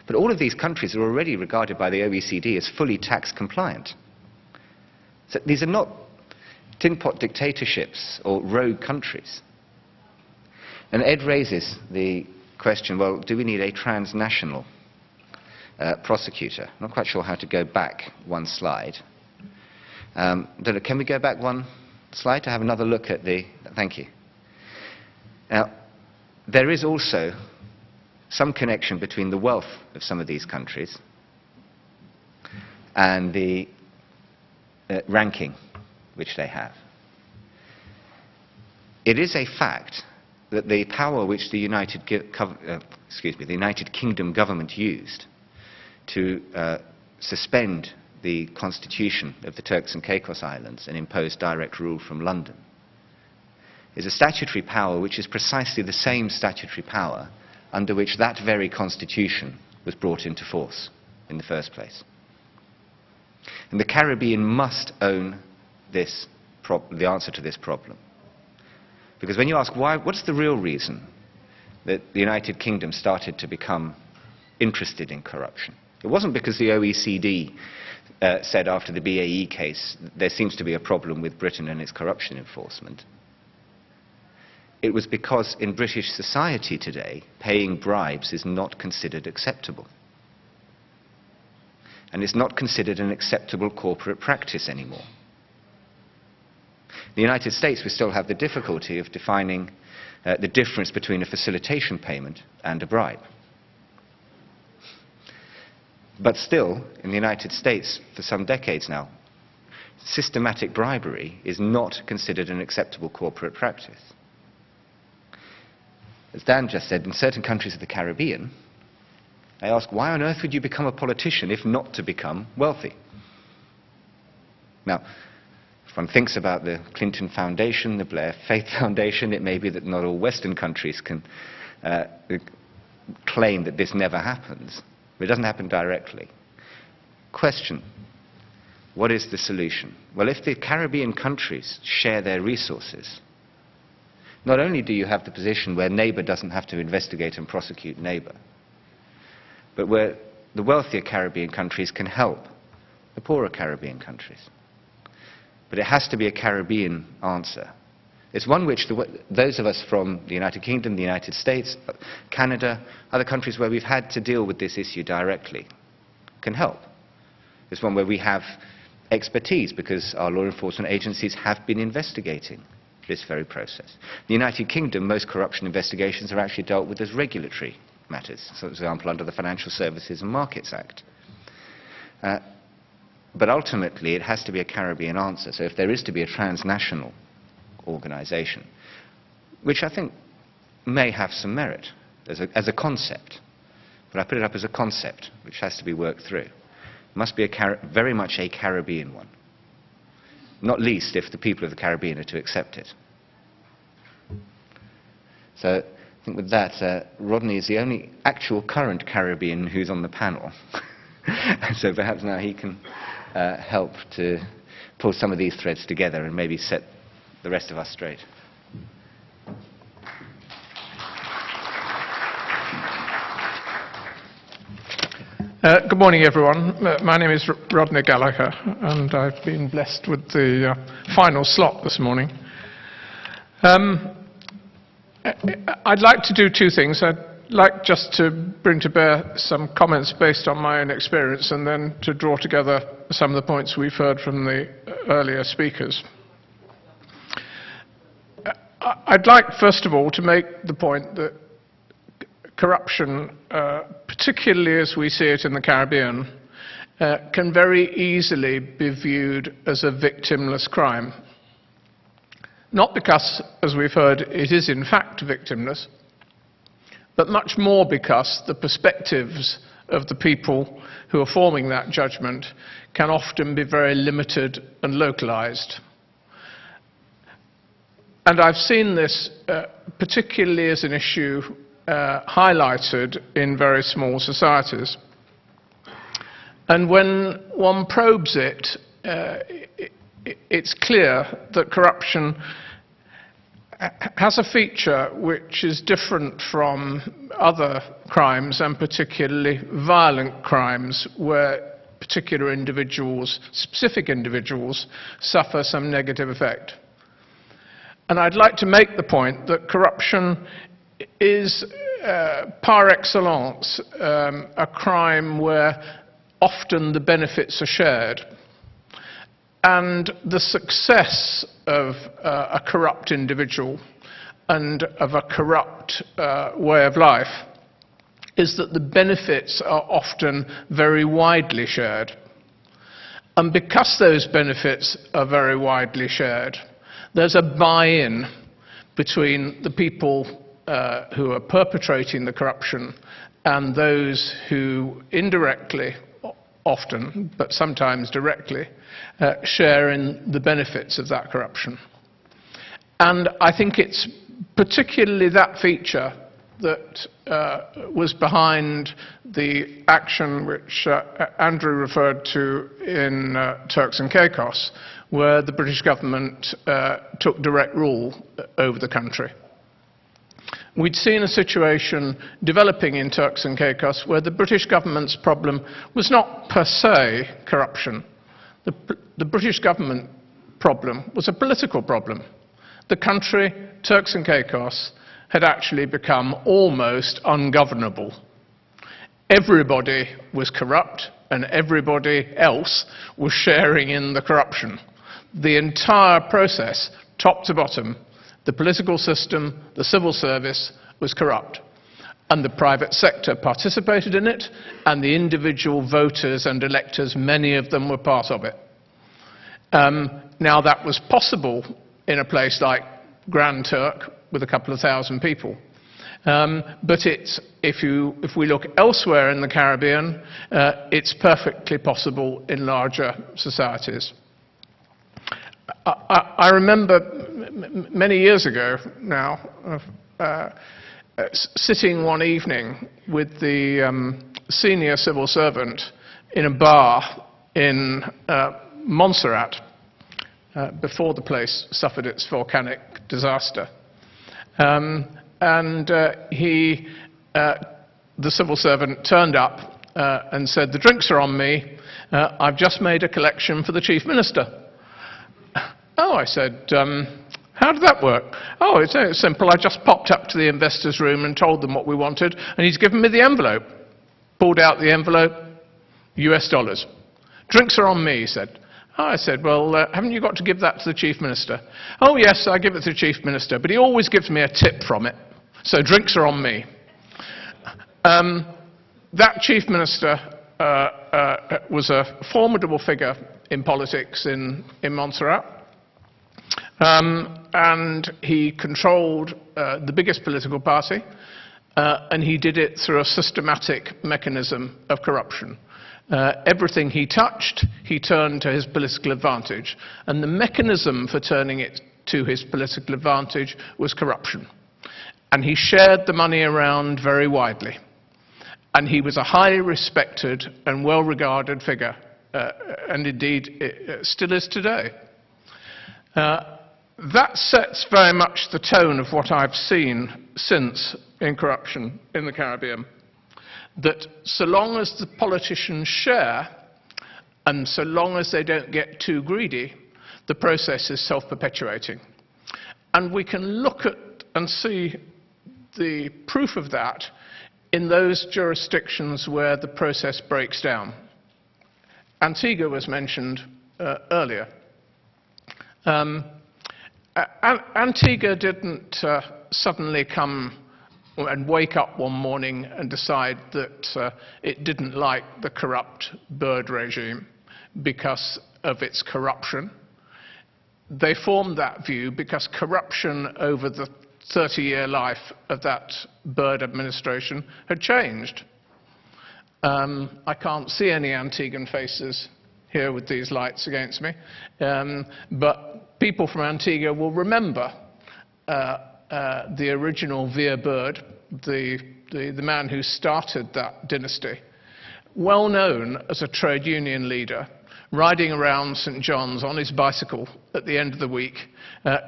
But all of these countries are already regarded by the OECD as fully tax compliant. So these are not tin pot dictatorships or rogue countries. And Ed raises the question, well, do we need a transnational prosecutor? I'm not quite sure how to go back one slide. Can we go back one slide to have another look at the... Thank you. Now, there is also some connection between the wealth of some of these countries and the ranking which they have. It is a fact that the power which the United Kingdom government used to suspend the constitution of the Turks and Caicos Islands and impose direct rule from London is a statutory power which is precisely the same statutory power under which that very constitution was brought into force in the first place. And the Caribbean must own the answer to this problem. Because when you ask why, what's the real reason that the United Kingdom started to become interested in corruption? It wasn't because the OECD said after the BAE case there seems to be a problem with Britain and its corruption enforcement. It was because in British society today, paying bribes is not considered acceptable. And it's not considered an acceptable corporate practice anymore. In the United States, we still have the difficulty of defining the difference between a facilitation payment and a bribe. But still, in the United States, for some decades now, systematic bribery is not considered an acceptable corporate practice. As Dan just said, in certain countries of the Caribbean, I ask, why on earth would you become a politician if not to become wealthy? Now, If one thinks about the Clinton Foundation, the Blair Faith Foundation, it may be that not all Western countries can claim that this never happens. But it doesn't happen directly. Question: what is the solution? Well, if the Caribbean countries share their resources, not only do you have the position where neighbor doesn't have to investigate and prosecute neighbor, but where the wealthier Caribbean countries can help the poorer Caribbean countries. But it has to be a Caribbean answer. It's one which those of us from the United Kingdom, the United States, Canada, other countries where we've had to deal with this issue directly can help. It's one where we have expertise because our law enforcement agencies have been investigating this very process. In the United Kingdom, most corruption investigations are actually dealt with as regulatory matters, for example, under the Financial Services and Markets Act. But ultimately, it has to be a Caribbean answer. So if there is to be a transnational organization, which I think may have some merit as a concept, but I put it up as a concept which has to be worked through. It must be very much a Caribbean one, not least if the people of the Caribbean are to accept it. So I think with that, Rodney is the only actual current Caribbean who's on the panel. So perhaps now he can help to pull some of these threads together and maybe set the rest of us straight. Good morning, everyone. My name is Rodney Gallagher, and I've been blessed with the final slot this morning. I'd like to do two things. I'd like just to bring to bear some comments based on my own experience, and then to draw together some of the points we've heard from the earlier speakers. I'd like, first of all, to make the point that corruption, particularly as we see it in the Caribbean, can very easily be viewed as a victimless crime. Not because, as we've heard, it is in fact victimless, but much more because the perspectives of the people who are forming that judgment can often be very limited and localized. And I've seen this particularly as an issue highlighted in very small societies. And when one probes it, it's clear that corruption has a feature which is different from other crimes, and particularly violent crimes, where particular individuals, specific individuals, suffer some negative effect. And I'd like to make the point that corruption is par excellence a crime where often the benefits are shared. And the success of a corrupt individual and of a corrupt way of life is that the benefits are often very widely shared. And because those benefits are very widely shared, there's a buy-in between the people who are perpetrating the corruption and those who indirectly, often, but sometimes directly, share in the benefits of that corruption. And I think it's particularly that feature that was behind the action which Andrew referred to in Turks and Caicos, where the British government took direct rule over the country. We'd seen a situation developing in Turks and Caicos where the British government's problem was not per se corruption. The British government problem was a political problem. The country, Turks and Caicos, had actually become almost ungovernable. Everybody was corrupt and everybody else was sharing in the corruption. The entire process, top to bottom, the political system, the civil service, was corrupt. And the private sector participated in it, and the individual voters and electors, many of them were part of it. Now that was possible in a place like Grand Turk with a couple of thousand people. But if we look elsewhere in the Caribbean, it's perfectly possible in larger societies. I remember many years ago now, sitting one evening with the senior civil servant in a bar in Montserrat before the place suffered its volcanic disaster. The civil servant turned up and said, "The drinks are on me. I've just made a collection for the Chief Minister." "Oh," I said, "how did that work?" "Oh, it's very simple. I just popped up to the investors' room and told them what we wanted, and he's given me the envelope." Pulled out the envelope, US dollars. "Drinks are on me," he said. Oh, I said, "Well, haven't you got to give that to the Chief Minister?" "Oh, yes, I give it to the Chief Minister, but he always gives me a tip from it, so drinks are on me." That Chief Minister was a formidable figure in politics in Montserrat, and he controlled the biggest political party, and he did it through a systematic mechanism of corruption. Everything he touched, he turned to his political advantage. And the mechanism for turning it to his political advantage was corruption. And he shared the money around very widely. And he was a highly respected and well-regarded figure, and indeed still is today. That sets very much the tone of what I've seen since in corruption in the Caribbean. That so long as the politicians share, and so long as they don't get too greedy, the process is self-perpetuating. And we can look at and see the proof of that in those jurisdictions where the process breaks down. Antigua was mentioned earlier. Antigua didn't suddenly come and wake up one morning and decide that it didn't like the corrupt bird regime because of its corruption. They formed that view because corruption over the 30-year life of that bird administration had changed. I can't see any Antiguan faces here with these lights against me, but people from Antigua will remember the original Vere bird, the man who started that dynasty, well known as a trade union leader, riding around St. John's on his bicycle at the end of the week,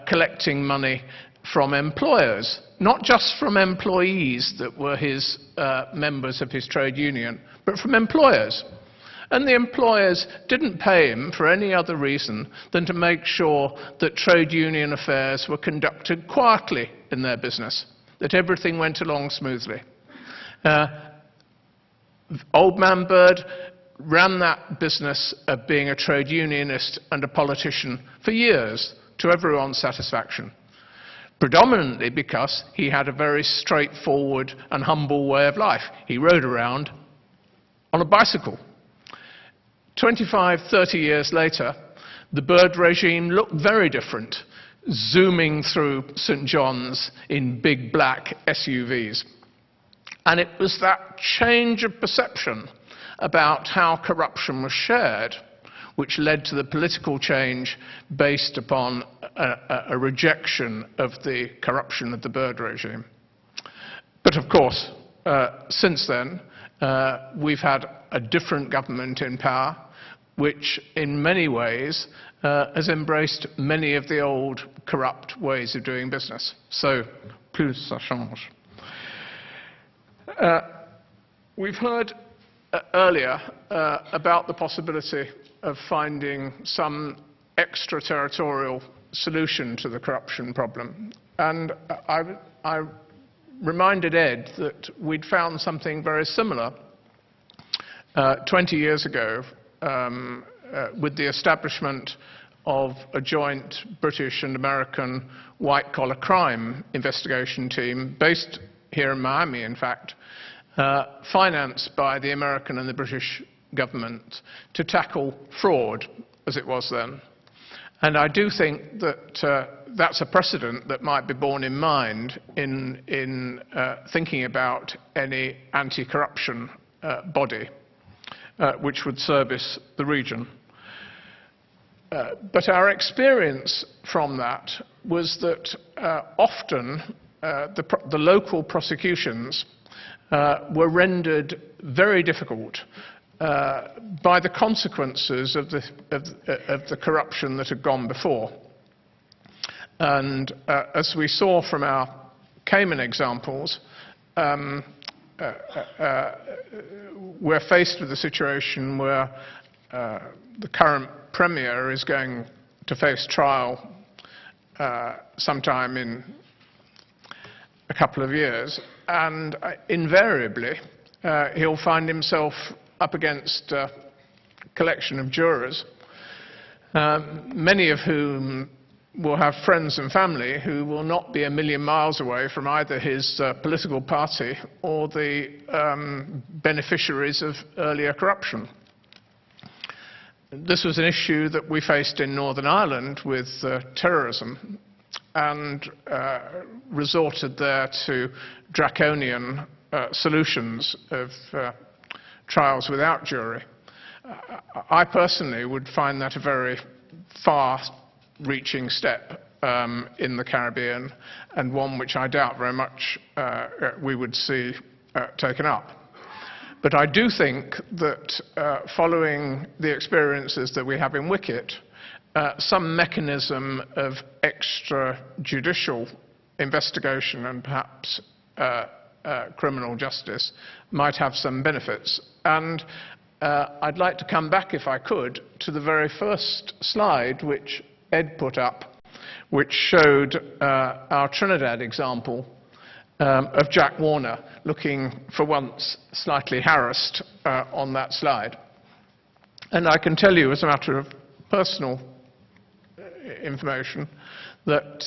collecting money from employers, not just from employees that were his members of his trade union, but from employers. And the employers didn't pay him for any other reason than to make sure that trade union affairs were conducted quietly in their business, that everything went along smoothly. Old Man Bird ran that business of being a trade unionist and a politician for years to everyone's satisfaction, predominantly because he had a very straightforward and humble way of life. He rode around on a bicycle. 25, 30 years later, the bird regime looked very different, zooming through St. John's in big black SUVs. And it was that change of perception about how corruption was shared which led to the political change based upon a rejection of the corruption of the bird regime. But of course, since then, we've had a different government in power, which in many ways has embraced many of the old corrupt ways of doing business. So, plus ça change. We've heard earlier about the possibility of finding some extraterritorial solution to the corruption problem. And I reminded Ed that we'd found something very similar 20 years ago with the establishment of a joint British and American white-collar crime investigation team based here in Miami, in fact, financed by the American and the British government to tackle fraud, as it was then. And I do think that that's a precedent that might be borne in mind in thinking about any 'anti-corruption body which would service the region. But our experience from that was that often the local prosecutions were rendered very difficult by the consequences of the corruption that had gone before. And as we saw from our Cayman examples, we're faced with a situation where the current Premier is going to face trial sometime in a couple of years, and invariably he'll find himself up against a collection of jurors, many of whom will have friends and family who will not be a million miles away from either his political party or the beneficiaries of earlier corruption. This was an issue that we faced in Northern Ireland with terrorism, and resorted there to draconian solutions of trials without jury. I personally would find that a very far-reaching step in the Caribbean, and one which I doubt very much we would see taken up. But I do think that following the experiences that we have in Wicket, some mechanism of extrajudicial investigation and perhaps criminal justice might have some benefits. And I'd like to come back, if I could, to the very first slide which Ed put up, which showed our Trinidad example of Jack Warner, looking for once slightly harassed on that slide. And I can tell you, as a matter of personal information, that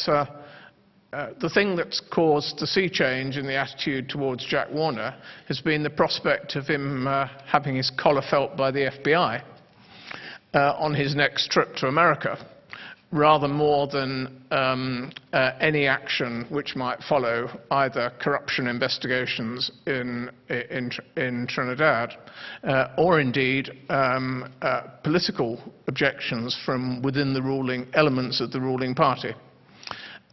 the thing that's caused the sea change in the attitude towards Jack Warner has been the prospect of him having his collar felt by the FBI on his next trip to America, rather more than any action which might follow either corruption investigations in Trinidad or indeed political objections from within the ruling elements of the ruling party.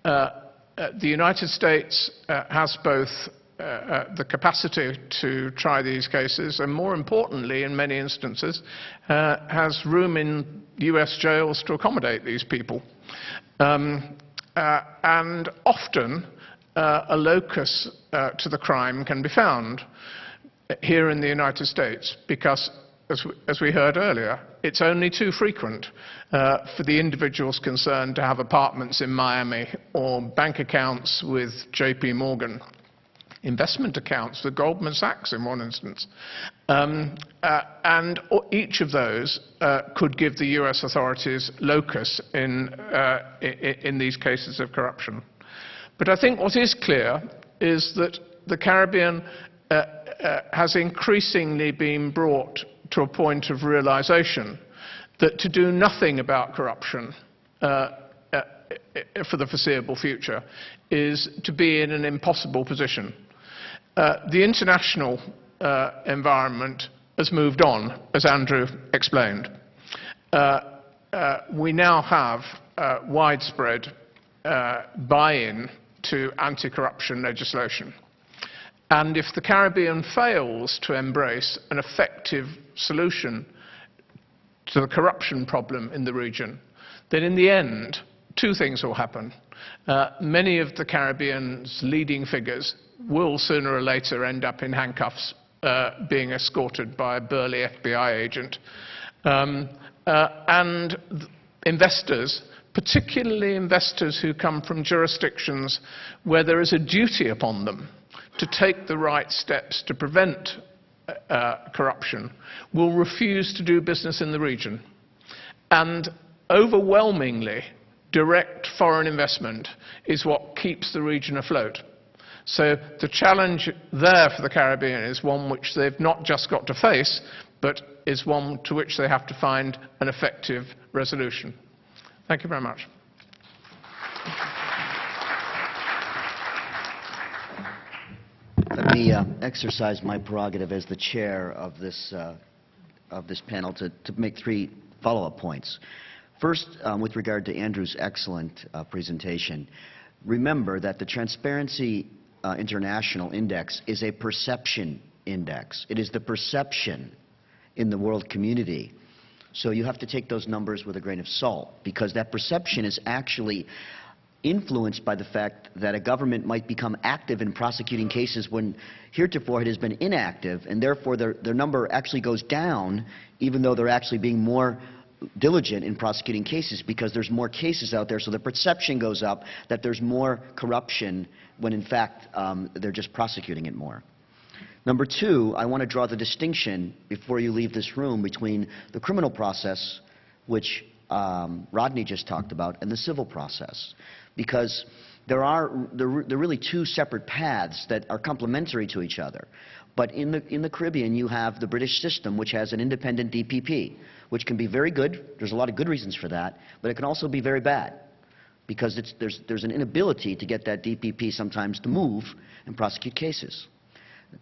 The United States has both the capacity to try these cases, and more importantly, in many instances, has room in US jails to accommodate these people. And often, a locus to the crime can be found here in the United States, because, as we heard earlier, it's only too frequent for the individuals concerned to have apartments in Miami or bank accounts with JP Morgan, investment accounts with Goldman Sachs in one instance. And each of those could give the US authorities locus in these cases of corruption. But I think what is clear is that the Caribbean has increasingly been brought to a point of realization that to do nothing about corruption for the foreseeable future is to be in an impossible position. The international environment has moved on, as Andrew explained. We now have widespread buy-in to anti-corruption legislation. And if the Caribbean fails to embrace an effective solution to the corruption problem in the region, then in the end, two things will happen. Many of the Caribbean's leading figures will sooner or later end up in handcuffs, being escorted by a burly FBI agent. And investors, particularly investors who come from jurisdictions where there is a duty upon them to take the right steps to prevent corruption, will refuse to do business in the region. And overwhelmingly, direct foreign investment is what keeps the region afloat. So the challenge there for the Caribbean is one which they've not just got to face, but is one to which they have to find an effective resolution. Thank you very much. Let me exercise my prerogative as the chair of this panel to make three follow-up points. First, with regard to Andrew's excellent presentation, remember that the Transparency International Index is a perception index. It is the perception in the world community. So you have to take those numbers with a grain of salt, because that perception is actually influenced by the fact that a government might become active in prosecuting cases when heretofore it has been inactive, and therefore their number actually goes down, even though they're actually being more diligent in prosecuting cases, because there's more cases out there, so the perception goes up that there's more corruption when in fact they're just prosecuting it more. Number two, I want to draw the distinction before you leave this room between the criminal process, which Rodney just talked about, and the civil process, because there are really two separate paths that are complementary to each other. But in the Caribbean, you have the British system, which has an independent DPP, which can be very good. There's a lot of good reasons for that, but it can also be very bad, because there's an inability to get that DPP sometimes to move and prosecute cases.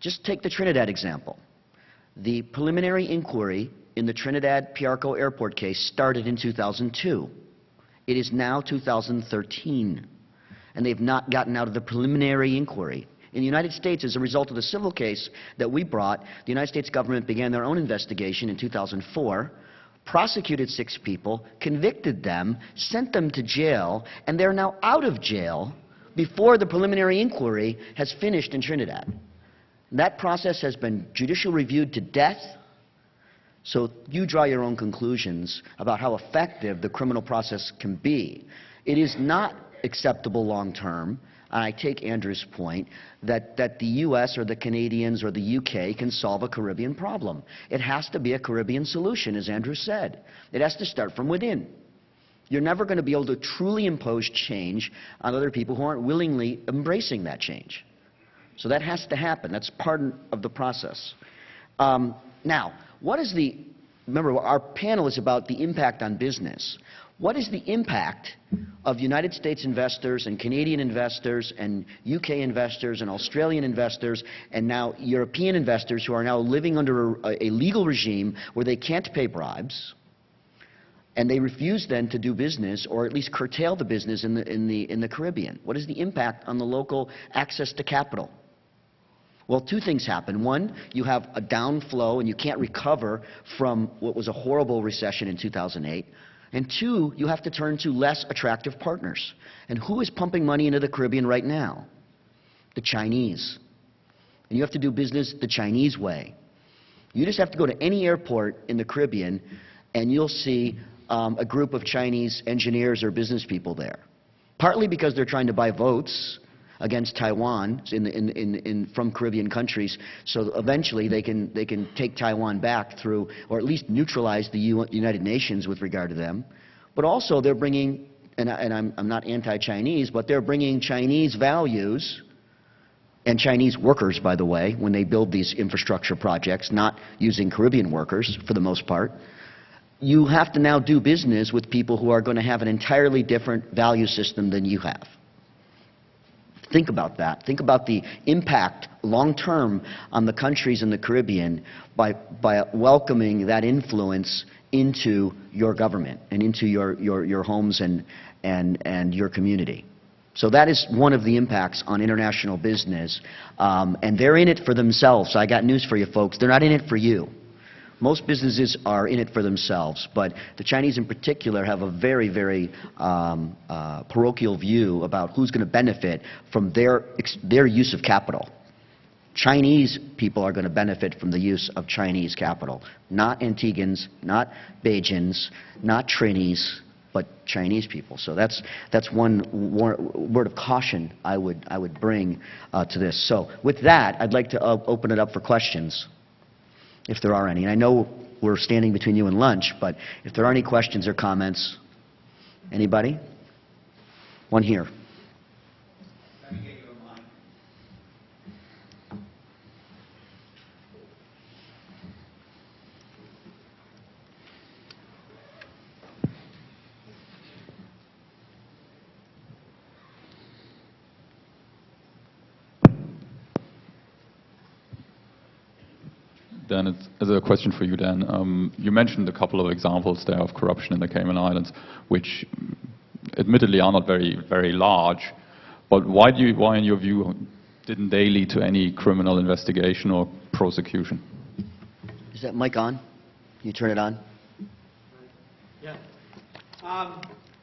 Just take the Trinidad example. The preliminary inquiry in the Trinidad Piarco Airport case started in 2002. It is now 2013, and they've not gotten out of the preliminary inquiry. In the United States, as a result of the civil case that we brought, the United States government began their own investigation in 2004, prosecuted 6 people, convicted them, sent them to jail, and they're now out of jail before the preliminary inquiry has finished in Trinidad. That process has been judicial reviewed to death, so you draw your own conclusions about how effective the criminal process can be. It is not acceptable long term, and I take Andrew's point, that the U.S. or the Canadians or the U.K. can solve a Caribbean problem. It has to be a Caribbean solution, as Andrew said. It has to start from within. You're never going to be able to truly impose change on other people who aren't willingly embracing that change. So that has to happen. That's part of the process. Now, what is remember, our panel is about the impact on business. What is the impact of United States investors and Canadian investors and UK investors and Australian investors and now European investors who are now living under a legal regime where they can't pay bribes, and they refuse then to do business, or at least curtail the business in the Caribbean? What is the impact on the local access to capital? Well, 2 things happen. One, you have a downflow and you can't recover from what was a horrible recession in 2008. And 2, you have to turn to less attractive partners. And who is pumping money into the Caribbean right now? The Chinese. And you have to do business the Chinese way. You just have to go to any airport in the Caribbean and you'll see a group of Chinese engineers or business people there. Partly because they're trying to buy votes against Taiwan from Caribbean countries, so eventually they can take Taiwan back through, or at least neutralize the United Nations with regard to them. But also they're bringing, and I'm not anti-Chinese, but they're bringing Chinese values, and Chinese workers, by the way, when they build these infrastructure projects, not using Caribbean workers for the most part. You have to now do business with people who are going to have an entirely different value system than you have. Think about that. Think about the impact long-term on the countries in the Caribbean by welcoming that influence into your government and into your homes and your community. So that is one of the impacts on international business. And they're in it for themselves. So I got news for you folks. They're not in it for you. Most businesses are in it for themselves, but the Chinese in particular have a very, very parochial view about who's going to benefit from their use of capital. Chinese people are going to benefit from the use of Chinese capital, not Antiguans, not Bajans, not Trinis, but Chinese people. So that's one word of caution I would bring to this. So with that, I'd like to open it up for questions, if there are any. And I know we're standing between you and lunch, but if there are any questions or comments, anybody? One here. Dan, it's a question for you, Dan. You mentioned a couple of examples there of corruption in the Cayman Islands, which admittedly are not very, very large. But why, in your view, didn't they lead to any criminal investigation or prosecution? Is that mic on? Can you turn it on? Yeah.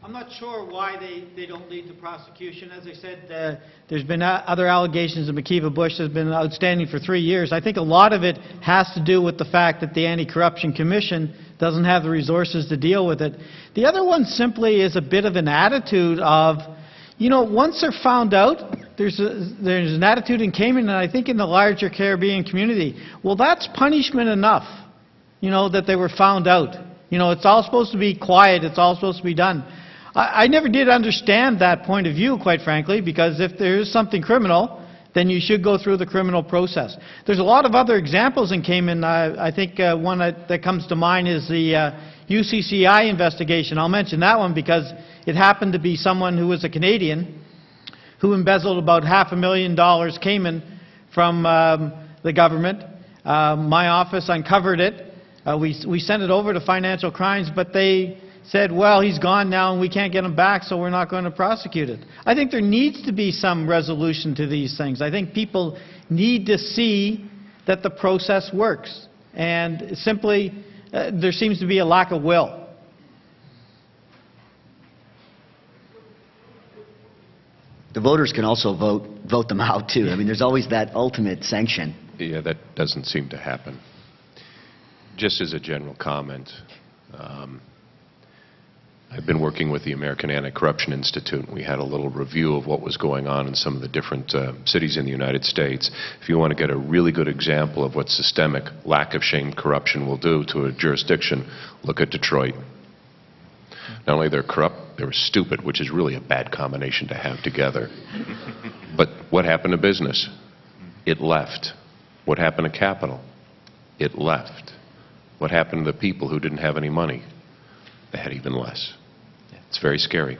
I'm not sure why they don't lead to prosecution. As I said, there's been other allegations of McKeeva Bush has been outstanding for 3 years. I think a lot of it has to do with the fact that the Anti-Corruption Commission doesn't have the resources to deal with it. The other one simply is a bit of an attitude of, you know, once they're found out, there's an attitude in Cayman and I think in the larger Caribbean community, well, that's punishment enough, you know, that they were found out. You know, it's all supposed to be quiet, it's all supposed to be done. I never did understand that point of view, quite frankly, because if there is something criminal, then you should go through the criminal process. There's a lot of other examples in Cayman. I think one that comes to mind is the UCCI investigation. I'll mention that one because it happened to be someone who was a Canadian who embezzled about $500,000 Cayman from the government. My office uncovered it. We sent it over to Financial Crimes, but they said, well, he's gone now and we can't get him back, so we're not going to prosecute it. I think there needs to be some resolution to these things. I think people need to see that the process works. And simply, there seems to be a lack of will. The voters can also vote them out, too. I mean, there's always that ultimate sanction. Yeah, that doesn't seem to happen. Just as a general comment, I've been working with the American Anti-Corruption Institute. We had a little review of what was going on in some of the different cities in the United States. If you want to get a really good example of what systemic lack of shame corruption will do to a jurisdiction, look at Detroit. Not only they're corrupt, they were stupid, which is really a bad combination to have together. But what happened to business? It left. What happened to capital? It left. What happened to the people who didn't have any money? They had even less. It's very scary.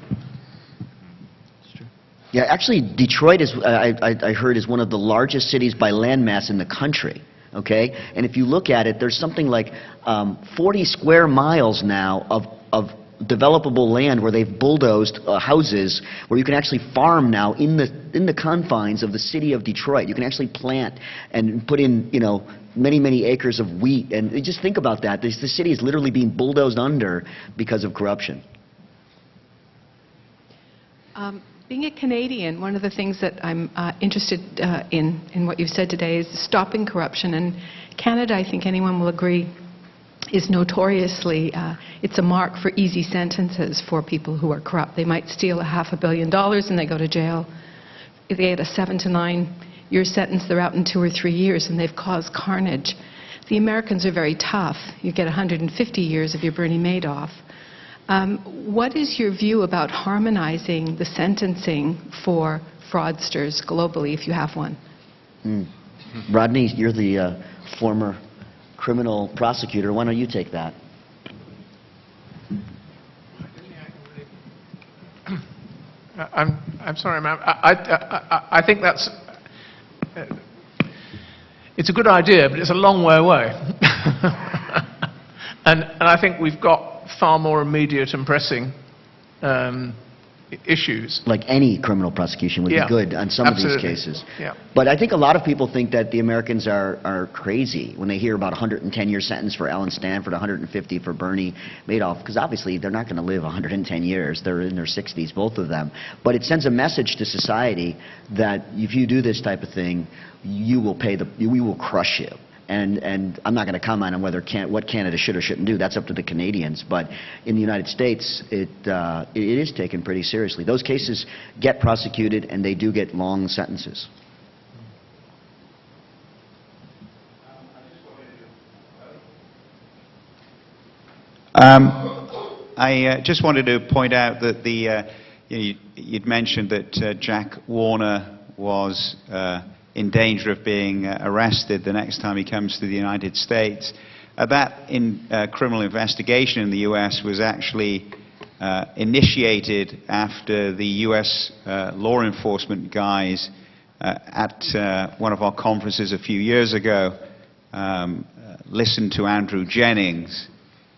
Yeah, actually, Detroit is, I heard, is one of the largest cities by landmass in the country. Okay, and if you look at it, there's something like 40 square miles now of developable land where they've bulldozed houses where you can actually farm now in the confines of the city of Detroit. You can actually plant and put in, you know, many acres of wheat. And just think about that. The city is literally being bulldozed under because of corruption. Being a Canadian, one of the things that I'm interested in what you've said today is stopping corruption. And Canada, I think anyone will agree, is notoriously, it's a mark for easy sentences for people who are corrupt. They might steal $500 million and they go to jail. If they get a 7 to 9 year sentence, they're out in 2 or 3 years and they've caused carnage. The Americans are very tough. You get 150 years if you're Bernie Madoff. What is your view about harmonizing the sentencing for fraudsters globally, if you have one? Rodney, you're the former criminal prosecutor. Why don't you take that? I'm sorry, ma'am. I think that's... it's a good idea, but it's a long way away. and I think we've got far more immediate and pressing issues. Like any criminal prosecution would be good on some absolutely. of these cases. Yeah. But I think a lot of people think that the Americans are crazy when they hear about a 110-year sentence for Allen Stanford, 150 for Bernie Madoff, because obviously they're not going to live 110 years. They're in their 60s, both of them. But it sends a message to society that if you do this type of thing, we will crush you. And I'm not going to comment on what Canada should or shouldn't do. That's up to the Canadians. But in the United States, it is taken pretty seriously. Those cases get prosecuted, and they do get long sentences. I just wanted to point out that you'd mentioned that Jack Warner was in danger of being arrested the next time he comes to the United States. That criminal investigation in the U.S. was actually initiated after the U.S. law enforcement guys at one of our conferences a few years ago listened to Andrew Jennings,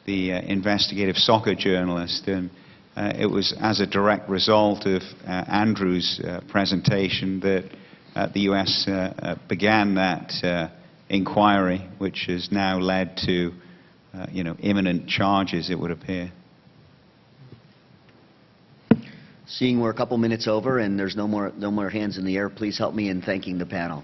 the investigative soccer journalist, and it was as a direct result of Andrew's presentation that the U.S. began that inquiry, which has now led to imminent charges, it would appear. Seeing we're a couple minutes over and there's no more hands in the air, please help me in thanking the panel.